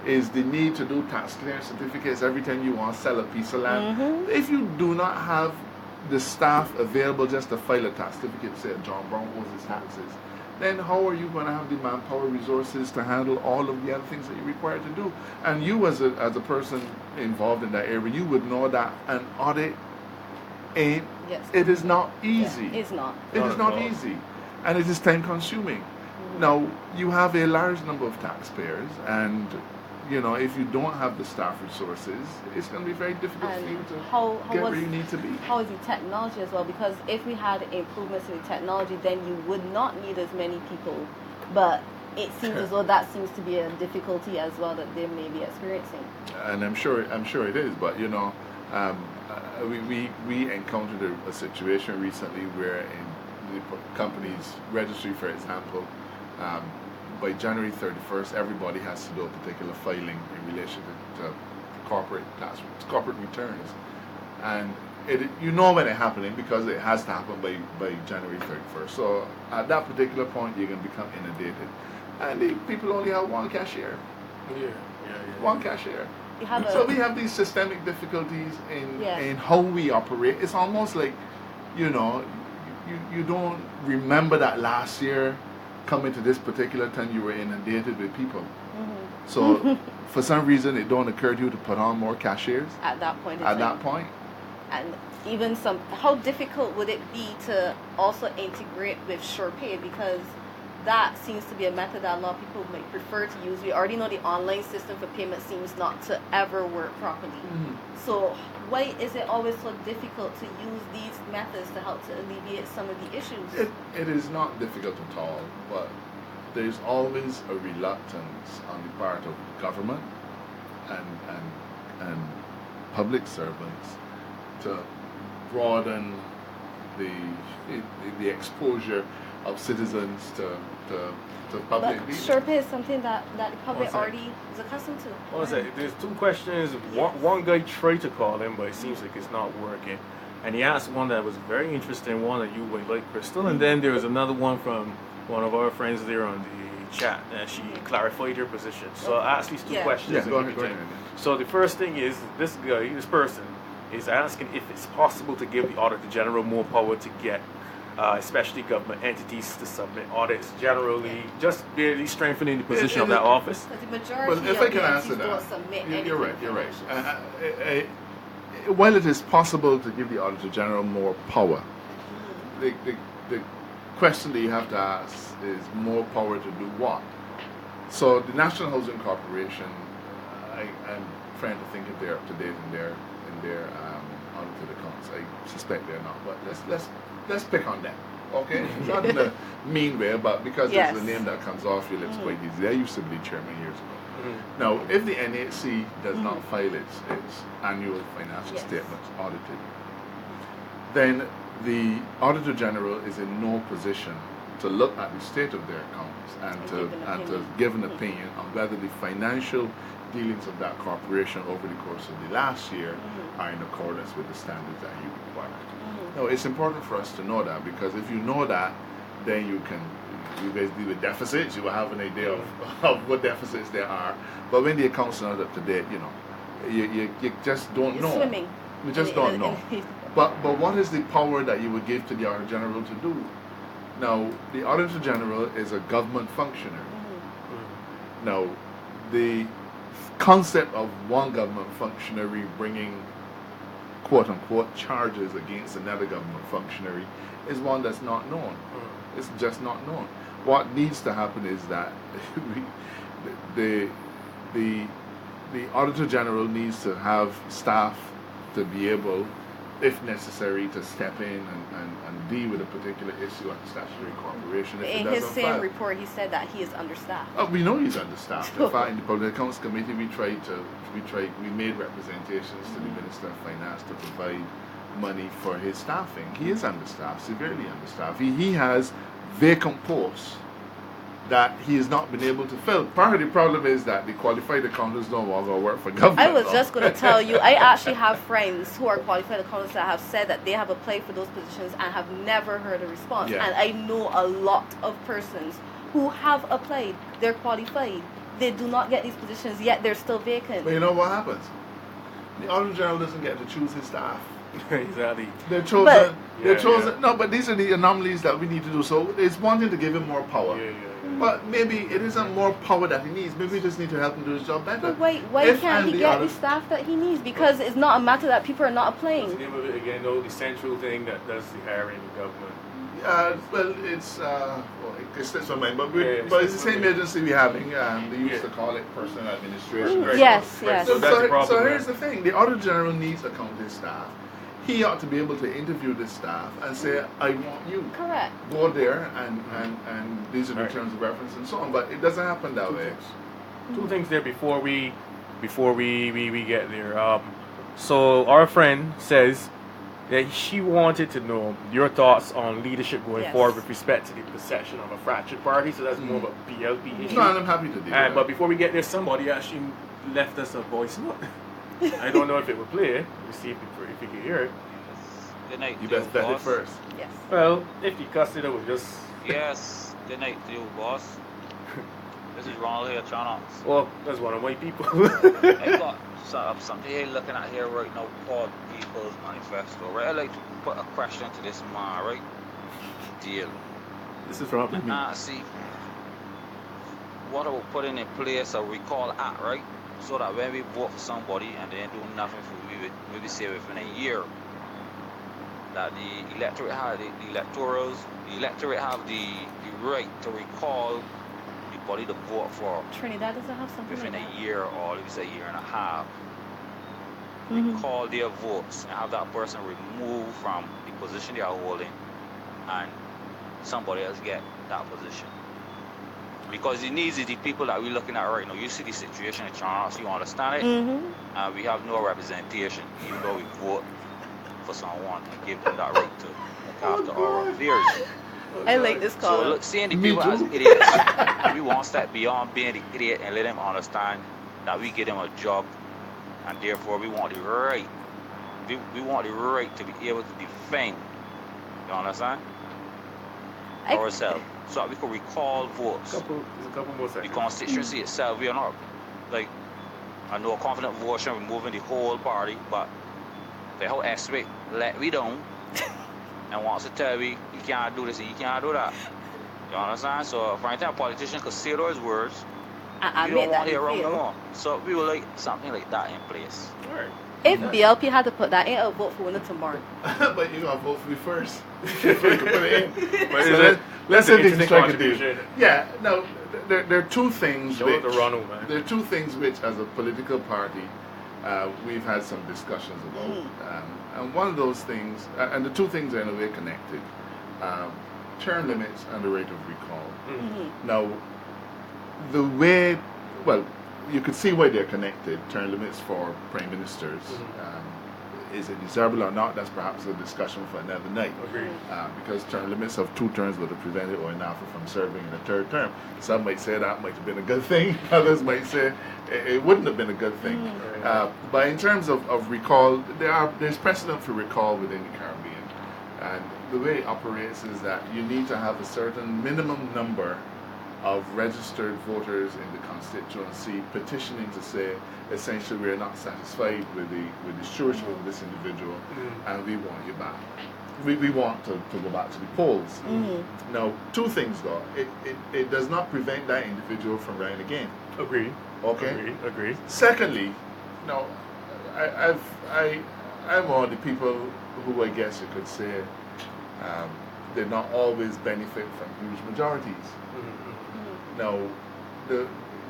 is the need to do tax clearance certificates every time you want to sell a piece of land. If you do not have the staff available just to file a tax certificate, say John Brown owes his taxes, then how are you going to have the manpower resources to handle all of the other things that you're required to do? And you as a person involved in that area, you would know that an audit ain't, it is not easy. Yeah, it's not. It is not easy. And it is time consuming. Now, you have a large number of taxpayers, and you know, if you don't have the staff resources, it's going to be very difficult for you to get where you need to be. How is the technology as well? Because if we had improvements in the technology, then you would not need as many people. But it seems as though that seems to be a difficulty as well that they may be experiencing. And I'm sure it is. But you know, we encountered a situation recently where in the company's registry, for example, by January 31st, everybody has to do a particular filing in relation to corporate returns, and you know when it's happening because it has to happen by January 31st. So at that particular point, you're going to become inundated, and the people only have one cashier. One cashier. So we have these systemic difficulties in how we operate. It's almost like, you know, you don't remember that last year, coming to this particular time, you were inundated with people. So for some reason it don't occur to you to put on more cashiers at that point. And even how difficult would it be to also integrate with SurePay, because that seems to be a method that a lot of people might prefer to use. We already know the online system for payment seems not to ever work properly. So why is it always so difficult to use these methods to help to alleviate some of the issues? It is not difficult at all, but there's always a reluctance on the part of government and public servants to broaden the exposure of citizens to public leaders. SurePay is something that the public already is accustomed to. What was that? There's two questions. One guy tried to call in, but it seems like it's not working. And he asked one that was very interesting, one that you would like, Crystal. And then there was another one from one of our friends there on the chat, and she clarified her position. So I asked these two questions. Yeah, go ahead. So the first thing is, this person is asking if it's possible to give the Auditor General more power to get especially government entities to submit audits generally, just barely strengthening the position of that office. Because the majority if of I can the answer entities don't that, submit you're right. While it is possible to give the Auditor General more power, the question that you have to ask is more power to do what? So the National Housing Corporation, I'm trying to think if they're up to date in their audited accounts. I suspect they're not, but let's pick on them, okay? Not in a mean way, but because it's the name that comes off your lips quite easily. I used to be chairman years ago. Now, if the NHC does not file its annual financial statements audited, then the Auditor General is in no position to look at the state of their accounts and to give an opinion on whether the financial dealings of that corporation over the course of the last year are in accordance with the standards that you require. Now, it's important for us to know that, because if you know that, then you guys deal with deficits, you will have an idea of what deficits there are. But when the accounts are not up to date, you know, you just don't know. Swimming. You just don't know. But what is the power that you would give to the Auditor General to do? Now, the Auditor General is a government functionary. Now, the concept of one government functionary bringing quote-unquote charges against another government functionary is one that's not known. It's just not known. What needs to happen is that the Auditor General needs to have staff to be able if necessary, to step in and deal with a particular issue at the statutory corporation. If In it his doesn't same file. report, he said that he is understaffed. Oh, we know he's understaffed. In fact, in the Public Accounts Committee, we made representations to the Minister of Finance to provide money for his staffing. He is understaffed, severely understaffed. He has vacant posts that he has not been able to fill. Part of the problem is that the qualified accountants no longer work for government. I was just going to tell you, I actually have friends who are qualified accountants that have said that they have applied for those positions and have never heard a response. Yeah. And I know a lot of persons who have applied, they're qualified, they do not get these positions, yet they're still vacant. But you know what happens? The Auditor General doesn't get to choose his staff. Exactly. They're chosen. But- They're chosen. No, but these are the anomalies that we need to do. So it's one thing to give him more power. But maybe it isn't more power that he needs. Maybe we just need to help him do his job better. But why If can't and he the get other- the staff that he needs? Because it's not a matter that people are not What's the applying. name of it again, though? The central thing that does the hiring in government. Well, it's it slips my mind, but Yeah, but it's the slips same my mind. agency we having. They used to call it personnel administration. Right. Yes, Right. yes. So that's the problem. So here's the thing: the Auditor General needs to count his staff. He ought to be able to interview the staff and say, "I want you." Correct. Go there and these are the Right. terms of reference and so on. But it doesn't happen that way. Two things there before we get there. So our friend says that she wanted to know your thoughts on leadership going Yes. forward with respect to the perception of a fractured party. So that's more of a BLP issue. No, and I'm happy to do that. But before we get there, somebody actually left us a voice note. I don't know if it will play. We'll see if you can hear it. Good night, You to best vet it boss. first. Yes. Well, if you consider we just Yes, good night to you, boss. This is Ronald here, Channel. well, that's one of my people. I got something here looking at here right now called People's Manifesto, right? I'd like to put a question to this man, right? Deal. This is from me. See, what I will put in place a recall act, right? So that when we vote for somebody and they do nothing for we maybe say within a year, that the electorate have the electorate have the right to recall the body to vote for Trinidad doesn't have something within like that. a year or let me say a year and a half. Mhm. Recall their votes and have that person removed from the position they are holding and somebody else get that position. Because the needs is the people that we're looking at right now. You see the situation in China, so you understand it? Mm-hmm. We have no representation, even though we vote for someone and give them that right to look after our affairs. I like this So call. look, seeing the Me people as too. idiots, we want to step beyond being the idiot and let them understand that we give them a job, and therefore we want the right. We want the right to be able to defend. You understand? Ourselves, so that we can recall votes. There's a couple more The seconds. constituency itself, we are not like a no confident votion removing the whole party, but the whole aspect let we down and wants to tell we you can't do this and you can't do that. You understand? So for instance, a politician could say those words, I we don't admit that want to hear you wrong no feel. more. So we would like something like that in place. Alright. If BLP had to put that in, I would vote for winner tomorrow. But you gotta vote for me first. Before you can put it in. But So is let's it- let's that's see an if we can interesting strike a deal. contribution. Yeah, no, there are two things Show which it to Ronald, man. there are two things which, as a political party, we've had some discussions about, and one of those things, and the two things are in a way connected: term limits and the rate of recall. Now, the way, well, you could see why they're connected. Term limits for prime ministers. Is it desirable or not? That's perhaps a discussion for another night. Agreed. Because term limits of 2 terms would have prevented Oinafa from serving in a third term. Some might say that might have been a good thing. Others might say it wouldn't have been a good thing. But in terms of recall, there's precedent for recall within the Caribbean. And the way it operates is that you need to have a certain minimum number of registered voters in the constituency petitioning to say, essentially, we are not satisfied with the stewardship of this individual, and we want you back. We want to go back to the polls. Now, two things though. It does not prevent that individual from running again. Agreed. Okay. Agreed. Secondly, now, I'm one of the people who I guess you could say did not always benefit from huge majorities. Now,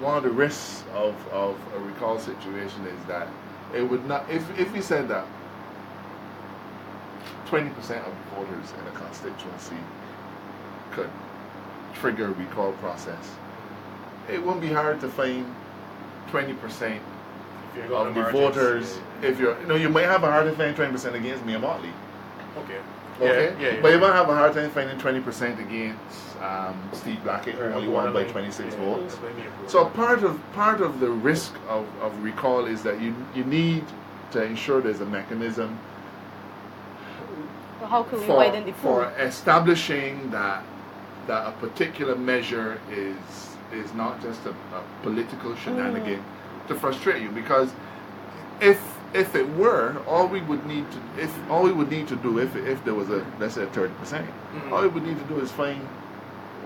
one of the risks of a recall situation is that it would not, if we said that 20% of the voters in a constituency could trigger a recall process, it wouldn't be hard to find 20% of the voters. If you're, you might have a hard time finding 20% against Mia Mottley. Okay. Okay. Yeah. But you might have a hard time finding 20% against Steve Blackett, who only won by 26 votes. So part of the risk of recall is that you need to ensure there's a mechanism How can we widen the pool? for establishing that a particular measure is not just a political shenanigan to frustrate you, because if it were, all we would need to do if there was a, let's say, 30%, all we would need to do is find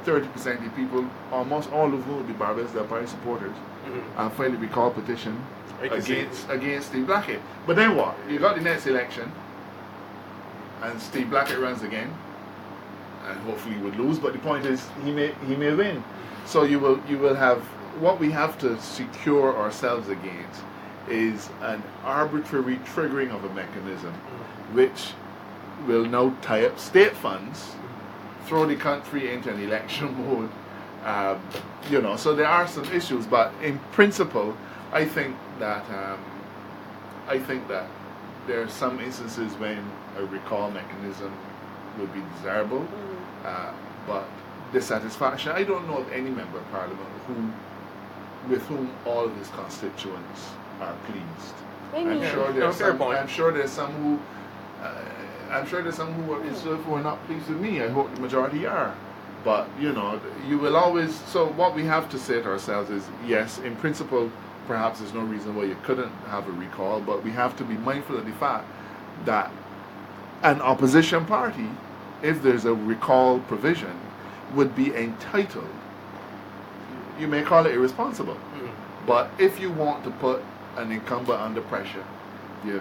30% of the people, almost all of whom would be Barbados Del Party supporters, and file a recall petition against Steve Blackett. But then what? You got the next election, and Steve Blackett runs again, and hopefully would lose. But the point is, he may win. So you will have, what we have to secure ourselves against is an arbitrary triggering of a mechanism which will now tie up state funds, throw the country into an election mode. So there are some issues, but in principle, I think that there are some instances when a recall mechanism would be desirable, but dissatisfaction. I don't know of any member of parliament with whom all of his constituents are pleased. I'm sure there's some who are not pleased with me. I hope the majority are. But you will always. So what we have to say to ourselves is, yes, in principle, perhaps there's no reason why you couldn't have a recall, but we have to be mindful of the fact that an opposition party, if there's a recall provision, would be entitled. You may call it irresponsible, but if you want to put an incumbent under pressure, you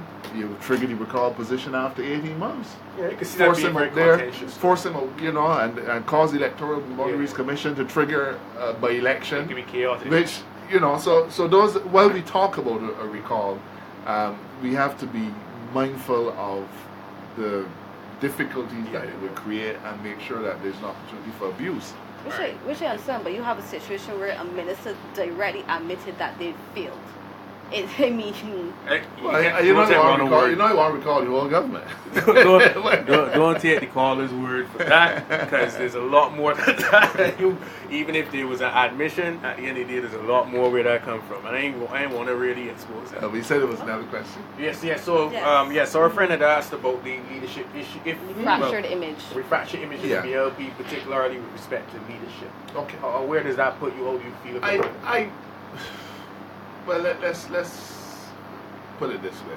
trigger the recall position after 18 months. Yeah, you can see force him up there, force him, and cause the Electoral Boundaries Commission to trigger by election. It can be chaotic. Which, so those, while we talk about a recall, we have to be mindful of the difficulties that it would create and make sure that there's an opportunity for abuse. Which I understand, but you have a situation where a minister directly admitted that they failed. You don't want to recall the whole government. don't take the caller's word for that, because there's a lot more than that. Even if there was an admission, at the end of the day, there's a lot more where that come from. And I ain't want to really expose that. We said it was another question. Yes. So, so our friend had asked about the leadership issue. Refractured image of the BLP, particularly with respect to leadership. Okay. Where does that put you? How do you feel about it? Well, let's put it this way.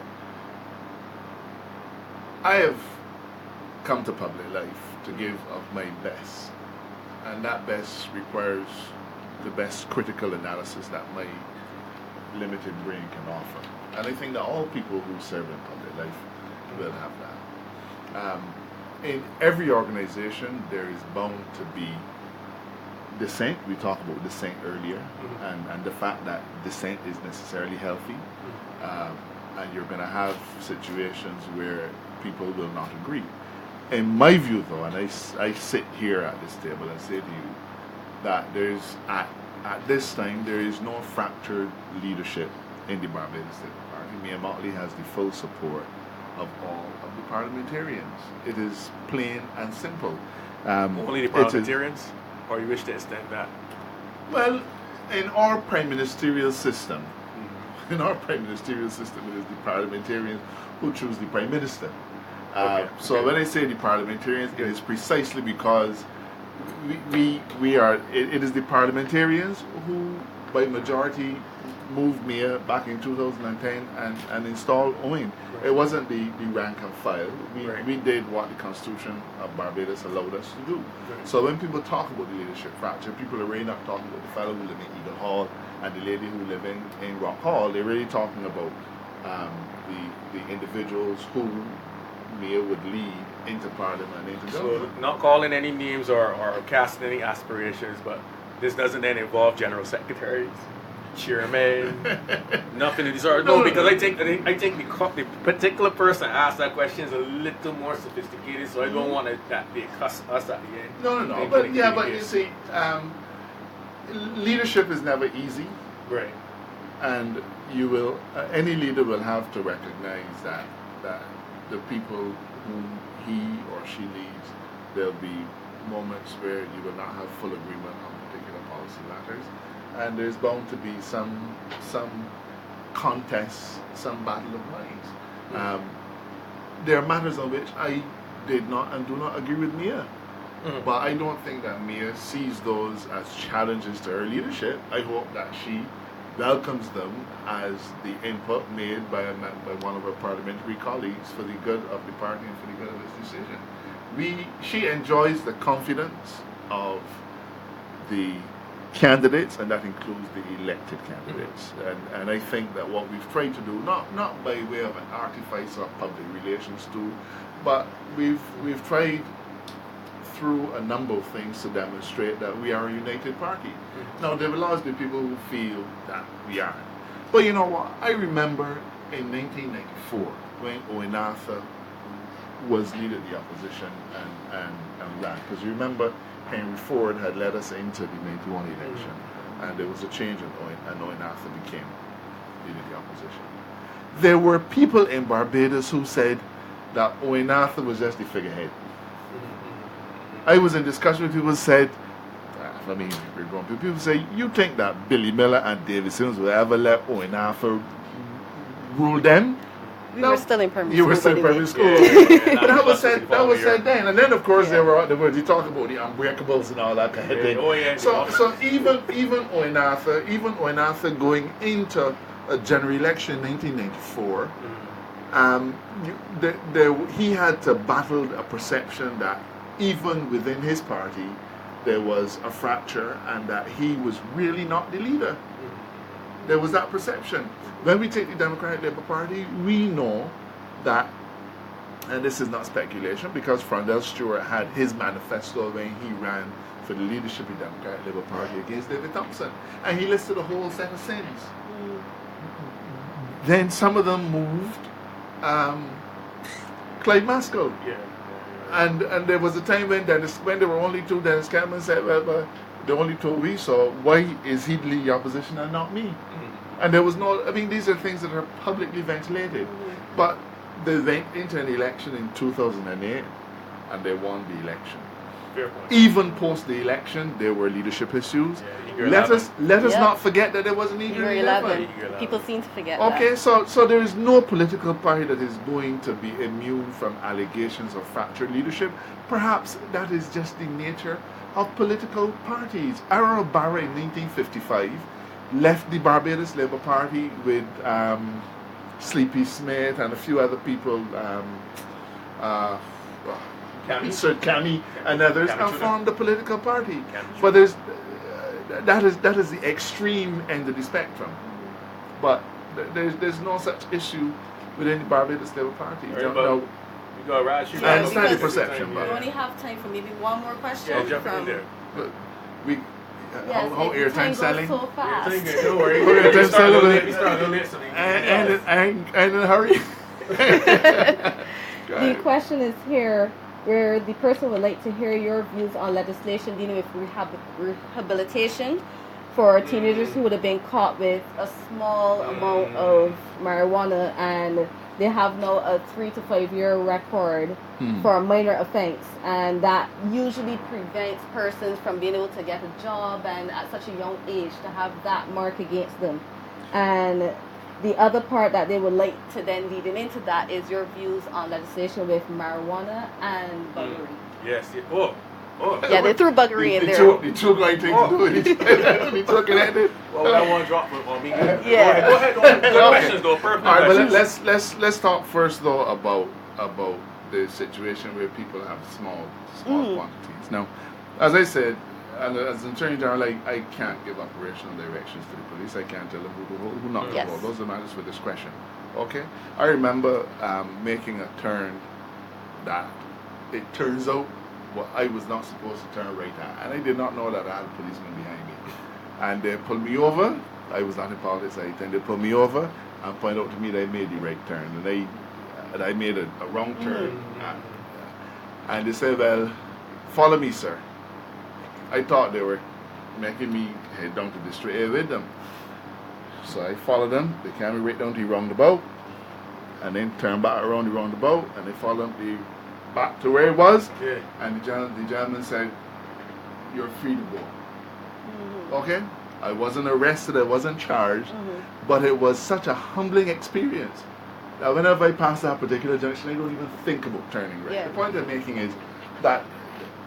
I have come to public life to give of my best, and that best requires the best critical analysis that my limited brain can offer. And I think that all people who serve in public life will have that. In every organization, there is bound to be dissent. We talked about dissent earlier, and the fact that dissent is necessarily healthy, and you're going to have situations where people will not agree. In my view, though, and I sit here at this table and say to you that there's at this time there is no fractured leadership in the Barbados Labour Party. Mia Mottley has the full support of all of the parliamentarians. It is plain and simple. Only the parliamentarians? Or you wish to extend that? Well, in our prime ministerial system, it is the parliamentarians who choose the prime minister. So when I say the parliamentarians, it is precisely because we are. It is the parliamentarians who, by majority, moved Mia back in 2010 and installed Owen. Right. It wasn't the rank and file. We did what the Constitution of Barbados allowed us to do. Right. So when people talk about the leadership fracture, people are really not talking about the fellow who live in Eagle Hall and the lady who live in Rock Hall. They're really talking about the individuals who Mia would lead into Parliament and into government. So not calling any names or casting any aspirations, but this doesn't then involve general secretaries? chairman, nothing of the sort. No, because I think the particular person asked that question is a little more sophisticated, so I don't want that they cuss us at the end. No. But you see, leadership is never easy. Right. And you will, any leader will have to recognize that the people whom he or she leads, there'll be moments where you will not have full agreement on particular policy matters, and there's bound to be some contests, some battle of minds. There are matters on which I did not and do not agree with Mia. But I don't think that Mia sees those as challenges to her leadership. I hope that she welcomes them as the input made by one of her parliamentary colleagues for the good of the party and for the good of its decision. She enjoys the confidence of the candidates, and that includes the elected candidates. And I think that what we've tried to do, not by way of an artifice or public relations tool, but we've tried through a number of things to demonstrate that we are a united party. Now, there will always be people who feel that we aren't. But you know what? I remember in 1994 when Owen Arthur was leader of the opposition and ran. Because you remember Henry Ford had led us into the 91 election, and there was a change in Owen, and Owen Arthur became leader of the opposition. There were people in Barbados who said that Owen Arthur was just the figurehead. I was in discussion with people who said, we're going to people say, you think that Billy Miller and David Sims will ever let Owen Arthur rule them? We were still in primary school. You were still in primary school. But that was said then. And then, of course, there were you talk about the unbreakables and all that kind of thing. So even Owen Arthur going into a general election in 1994, he had to battle a perception that even within his party, there was a fracture and that he was really not the leader. There was that perception. When we take the Democratic Labour Party, we know that, and this is not speculation, because Frondell Stewart had his manifesto when he ran for the leadership of the Democratic Labour Party against David Thompson, and he listed a whole set of sins. Then some of them moved Clyde Maskell. And there was a time when there were only two, Dennis Cameron said, well, the only two we saw, why is he the lead opposition and not me? And there was no, these are things that are publicly ventilated. But they went into an election in 2008 and they won the election. Even post the election, there were leadership issues. Let us not forget that there was an Eager 11. People seem to forget that. So there is no political party that is going to be immune from allegations of fractured leadership. Perhaps that is just the nature of political parties. Arrow Barra in 1955 left the Barbados Labour Party with Sleepy Smith and a few other people, Sir Cammy and others, and formed a political party. But that is the extreme end of the spectrum. But there's no such issue within the Barbados Labour Party. You go right. I understand the perception. We only have time for maybe one more question. Yeah, jump in there. How airtime selling? So fast. Don't worry. Airtime selling. We start a little and in a hurry. The question is here, where the person would like to hear your views on legislation dealing with rehabilitation for teenagers who would have been caught with a small amount of marijuana and they have now a 3 to 5 year record for a minor offense, and that usually prevents persons from being able to get a job and at such a young age to have that mark against them. And the other part that they would like to then leading into that is your views on legislation with marijuana and buggery. Yes. Yeah, they threw buggery in there. The two great things to do it. The two connected. Well, that one drop on me. Yeah. Go ahead. Good questions, though. Perfect. All right, but let's talk first though about the situation where people have small quantities. Now, as I said, as an Attorney General, I can't give operational directions to the police. I can't tell them who not to hold. Those are matters for discretion. Okay. I remember making a turn that it turns out I was not supposed to turn right at, and I did not know that I had a policeman behind me. And they pulled me over, I was not in politics. Then they pulled me over and point out to me that I made the right turn, and I made a wrong turn. And they said, well, follow me, sir. I thought they were making me head down to the straight with them. So I followed them. They carried me right down to the roundabout, and then turned back around the roundabout, and they followed me back to where it was. Yeah. And the gentleman said, you're free to go. Okay? I wasn't arrested, I wasn't charged, but it was such a humbling experience that whenever I pass that particular junction, I don't even think about turning right. Yeah. The point I'm making is that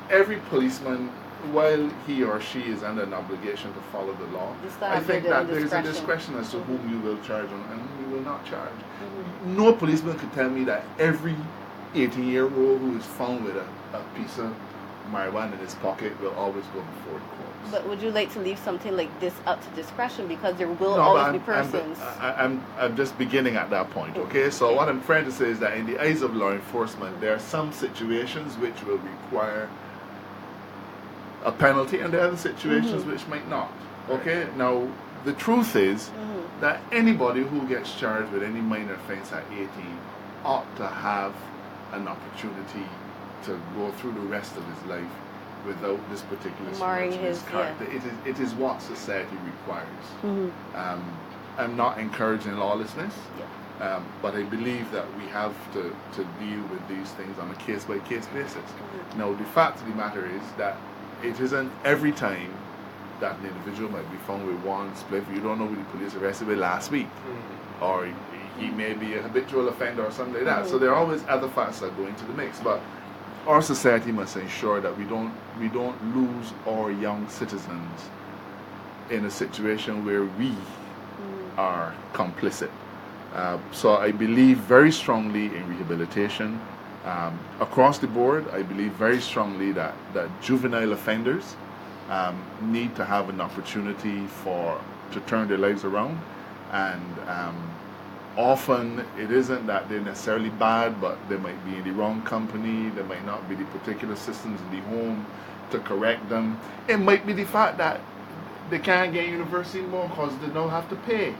every policeman, while he or she is under an obligation to follow the law, I think that there is a discretion as to whom you will charge and whom you will not charge. No policeman could tell me that every 18-year-old who is found with a piece of marijuana in his pocket will always go before the courts. But would you like to leave something like this up to discretion, because there will always be persons? I'm just beginning at that point, okay? So what I'm trying to say is that in the eyes of law enforcement, there are some situations which will require a penalty, and there are other situations which might not, okay? Now, the truth is that anybody who gets charged with any minor offense at 18 ought to have an opportunity to go through the rest of his life without this particular smirch in his character. It is what society requires. I'm not encouraging lawlessness, but I believe that we have to deal with these things on a case-by-case basis. Now, the fact of the matter is that it isn't every time that an individual might be found with one spliff. You don't know who the police arrested with last week, or he may be a habitual offender or something like that. So there are always other factors that go into the mix. But our society must ensure that we don't lose our young citizens in a situation where we are complicit. So I believe very strongly in rehabilitation. Across the board, I believe very strongly that juvenile offenders need to have an opportunity to turn their lives around. And often it isn't that they're necessarily bad, but they might be in the wrong company. There might not be the particular systems in the home to correct them. It might be the fact that they can't get university anymore because they don't have to pay.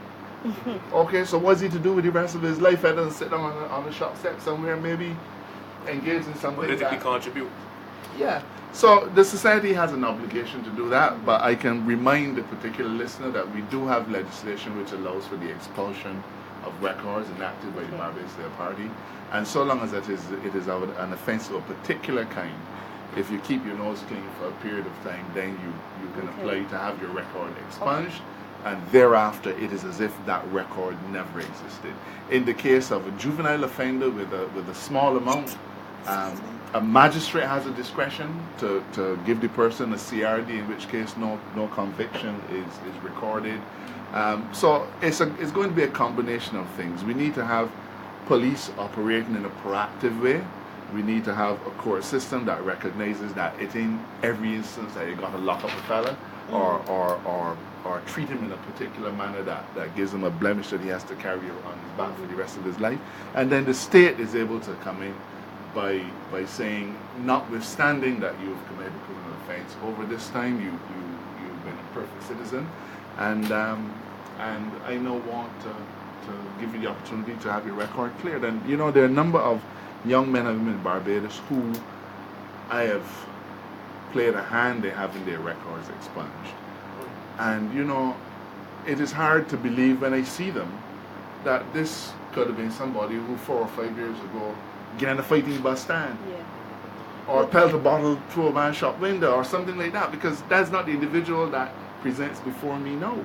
Okay, so what's he to do with the rest of his life? He doesn't sit down on the shop step somewhere, maybe engage in something politically contribute. Yeah. So the society has an obligation to do that, but I can remind the particular listener that we do have legislation which allows for the expulsion of records enacted by the Barbados Labour Party, and so long as it is of an offence of a particular kind, if you keep your nose clean for a period of time, then you can apply to have your record expunged, and thereafter it is as if that record never existed. In the case of a juvenile offender with a small amount, a magistrate has a discretion to give the person a CRD, in which case no conviction is recorded. So it's going to be a combination of things. We need to have police operating in a proactive way. We need to have a court system that recognizes that it in every instance that you got to lock up a fella or treat him in a particular manner that gives him a blemish that he has to carry on his back for the rest of his life. And then the state is able to come in by saying, notwithstanding that you've committed a criminal offense, over this time you've been a perfect citizen, and I now want to give you the opportunity to have your record cleared. And you know, there are a number of young men and women in Barbados who I have played a hand in having their records expunged. And you know, it is hard to believe when I see them that this could have been somebody who 4 or 5 years ago get in a fight in the bus stand, or pelt a bottle through a man's shop window or something like that, because that's not the individual that presents before me now.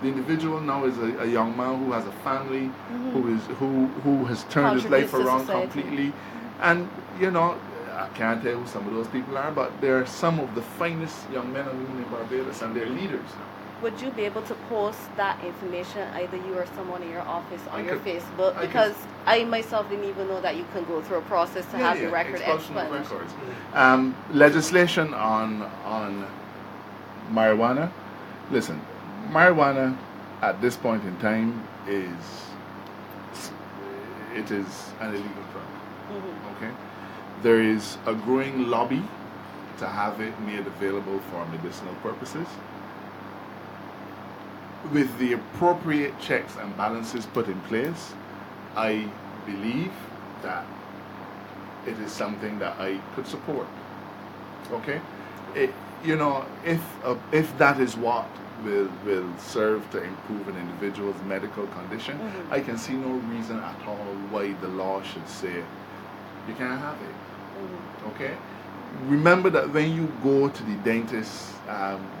The individual now is a young man who has a family, who has turned his life around completely. And you know, I can't tell who some of those people are, but they're some of the finest young men and women in Barbados, and they're leaders now. Would you be able to post that information, either you or someone in your office, on your Facebook? Because I myself didn't even know that you can go through a process to have your record expunged. Legislation on marijuana. Listen, marijuana at this point in time is an illegal drug. Okay, there is a growing lobby to have it made available for medicinal purposes. with the appropriate checks and balances put in place, I believe that it is something that I could support. Okay, if that is what will serve to improve an individual's medical condition, I can see no reason at all why the law should say you can't have it. Okay, remember that when you go to the dentist,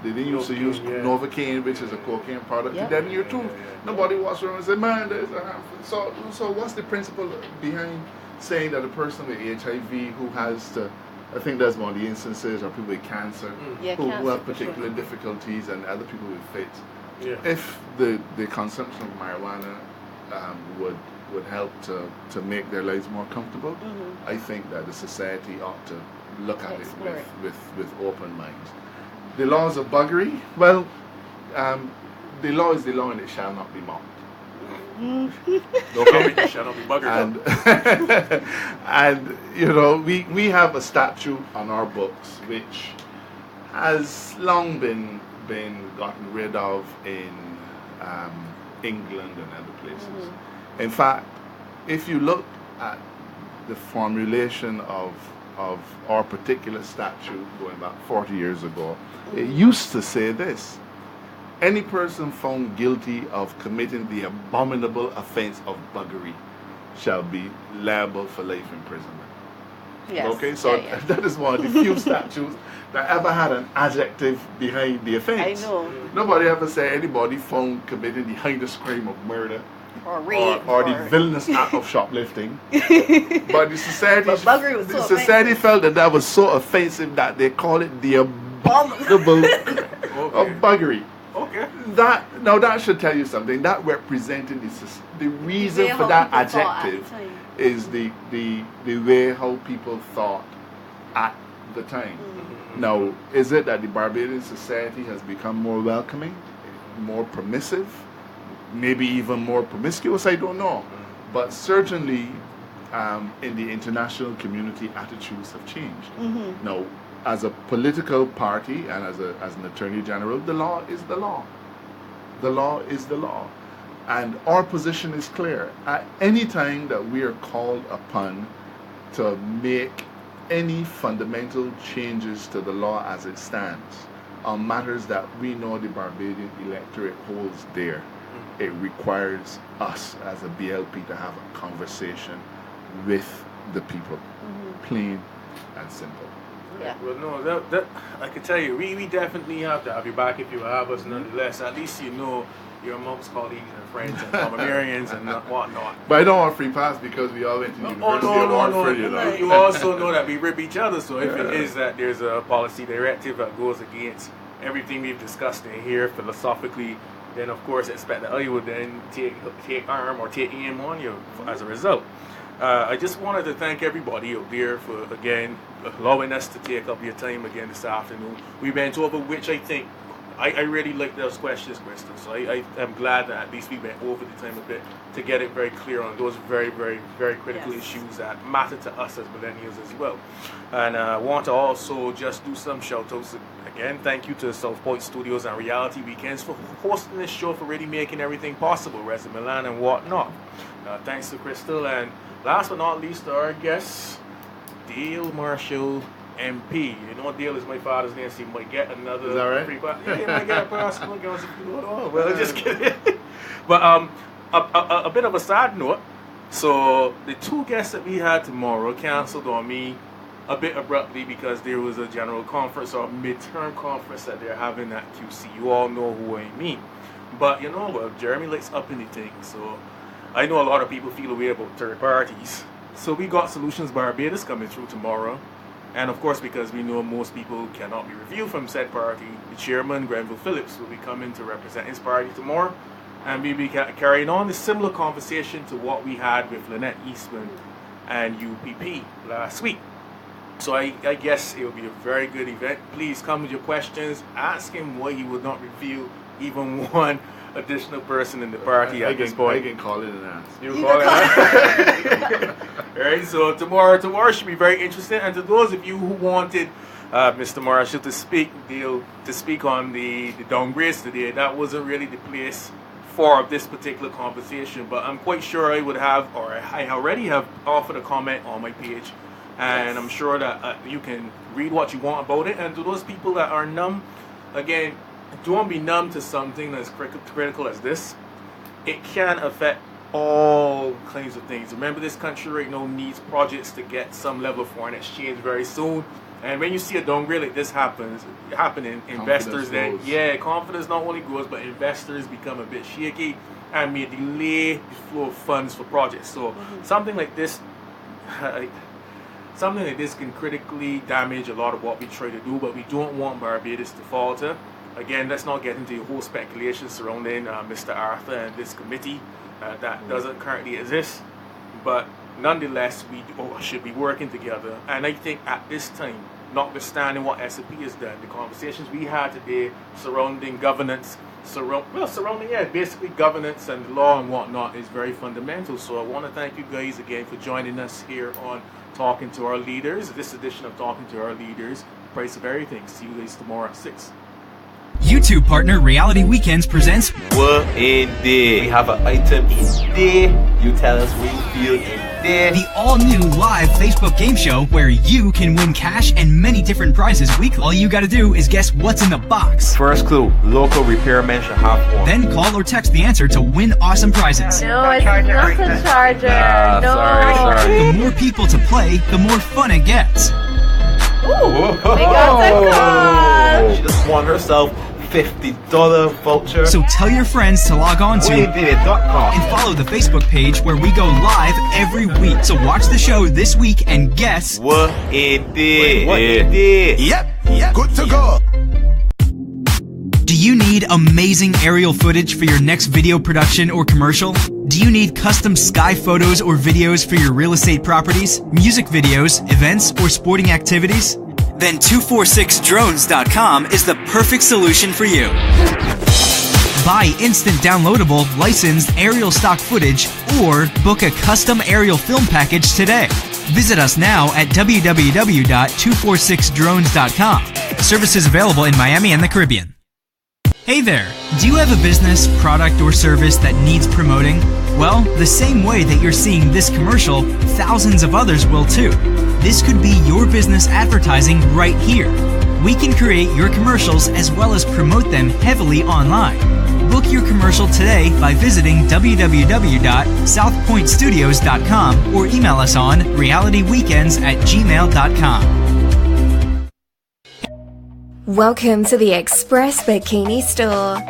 they didn't used to use Novocaine, which is a cocaine product, to deaden your tooth. Nobody walks around and says, man, there's a harmful. So what's the principle behind saying that a person with HIV who has to, I think there's one of the instances of people with cancer who have particular difficulties and other people with fits. If the consumption of marijuana would help to make their lives more comfortable, I think that the society ought to look at it with open minds. The laws of buggery, well, the law is the law and it shall not be mocked. Okay? It shall not be buggered. And we have a statute on our books which has long been gotten rid of in England and other places. In fact, if you look at the formulation of our particular statute going back 40 years ago, it used to say this: any person found guilty of committing the abominable offense of buggery shall be liable for life imprisonment. Yes. Okay, so that is one of the few statutes that ever had an adjective behind the offense. I know. Nobody ever said anybody found committing the heinous crime of murder or rape or the villainous act of shoplifting. But the society felt that was so offensive that they call it the abominable of buggery. Okay. That should tell you something. That represented the reason for that adjective is the way how people thought at the time. Now, is it that the Barbadian society has become more welcoming, more permissive, maybe even more promiscuous? I don't know. But certainly in the international community, attitudes have changed. Now, as a political party and as an attorney general, the law is the law. The law is the law. And our position is clear. At any time that we are called upon to make any fundamental changes to the law as it stands on matters that we know the Barbadian electorate holds dear, it requires us as a BLP to have a conversation with the people. Plain and simple. Yeah. Well, no, that I can tell you, we definitely have to have you back if you have us. Nonetheless, at least you know your amongst colleagues and friends and Palmerians and whatnot. But I don't want free pass because we all went to university. No. You also know that we rip each other. So if it is that there's a policy directive that goes against everything we've discussed in here philosophically, then of course expect that I would then take arm or take aim on you as a result. I just wanted to thank everybody out there for, again, allowing us to take up your time again this afternoon. We went over which I think, I really like those questions, Crystal. So I am glad that at least we went over the time a bit to get it very clear on those very, very, very critical issues that matter to us as millennials as well. And I want to also just do some shout outs. Again, thank you to South Point Studios and Reality Weekends for hosting this show, for really making everything possible, Reza Milan and whatnot. Thanks to Crystal, and last but not least, our guest, Dale Marshall, MP. You know, Dale is my father's name, so you might get another free pass. Yeah, you might get a pass. Well, just kidding. But a bit of a side note. So the two guests that we had tomorrow canceled on me a bit abruptly because there was a general conference or midterm conference that they're having at QC. You all know who I mean. But you know, well, Jeremy likes upping the thing, so I know a lot of people feel away about third parties. So we got Solutions Barbados coming through tomorrow. And of course, because we know most people cannot be reviewed from said party, the chairman, Grenville Phillips, will be coming to represent his party tomorrow. And we'll be carrying on a similar conversation to what we had with Lynette Eastman and UPP last week. So I guess it will be a very good event. Please come with your questions. Ask him why he would not review even one additional person in the party at this point. I can call it an ask. You call it an ask. Alright, so tomorrow should be very interesting. And to those of you who wanted Mr. Marshall, to speak on the downgrades today. That wasn't really the place for this particular conversation, but I'm quite sure I would have, or I already have offered a comment on my page, and I'm sure that you can read what you want about it. And to those people that are numb, again, don't be numb to something that's critical as this. It can affect all kinds of things. Remember, this country right now needs projects to get some level of foreign exchange very soon. And when you see a downgrade like this happening, investors then, confidence not only grows, but investors become a bit shaky and may delay the flow of funds for projects. So something like this can critically damage a lot of what we try to do, but we don't want Barbados to falter. Again, let's not get into the whole speculation surrounding Mr. Arthur and this committee that doesn't currently exist. But nonetheless, we should be working together. And I think at this time, notwithstanding what SAP has done, the conversations we had today surrounding governance, basically governance and law and whatnot is very fundamental. So I want to thank you guys again for joining us here on Talking to Our Leaders, this edition of Talking to Our Leaders, Price of Everything. See you guys tomorrow at 6. YouTube partner Reality Weekends presents We're in there. We have an item in there. You tell us what you feel in there. the all-new live Facebook game show where you can win cash and many different prizes weekly. All you gotta do is guess what's in the box. First clue, local repairman should have one. Then call or text the answer to win awesome prizes. No, it's not a charger. No. Sorry. The more people to play, the more fun it gets. We got the call. She just won herself $50 voucher. So tell your friends to log on to WayDidIt.com and follow the Facebook page where we go live every week. So watch the show this week and guess. We're in there. What in there? Yep. Good to go. Do you need amazing aerial footage for your next video production or commercial? Do you need custom sky photos or videos for your real estate properties, music videos, events, or sporting activities? Then 246drones.com is the perfect solution for you. Buy instant downloadable, licensed aerial stock footage or book a custom aerial film package today. Visit us now at www.246drones.com. Services available in Miami and the Caribbean. Hey there! Do you have a business, product, or service that needs promoting? Well, the same way that you're seeing this commercial, thousands of others will too. This could be your business advertising right here. We can create your commercials as well as promote them heavily online. Book your commercial today by visiting www.southpointstudios.com or email us on realityweekends@gmail.com. Welcome to the Express Bikini Store.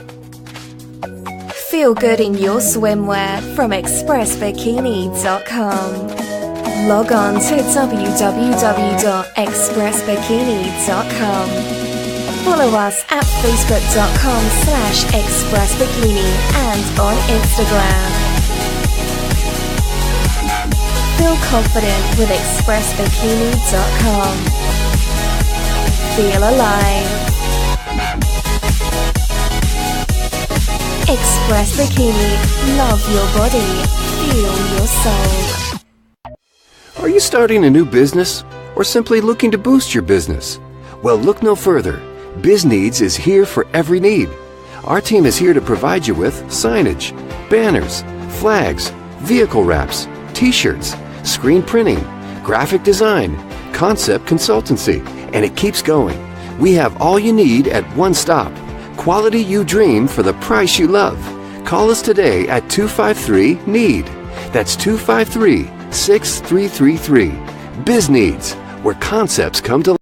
Feel good in your swimwear from expressbikini.com. Log on to www.expressbikini.com. Follow us at facebook.com/expressbikini and on Instagram. Feel confident with expressbikini.com. Feel alive. Express Bikini. Love your body. Feel your soul. Are you starting a new business or simply looking to boost your business? Well, look no further. BizNeeds is here for every need. Our team is here to provide you with signage, banners, flags, vehicle wraps, t-shirts, screen printing, graphic design, concept consultancy, and it keeps going. We have all you need at one stop. Quality you dream for the price you love. Call us today at 253-NEED. That's 253-6333. BizNeeds, where concepts come to life.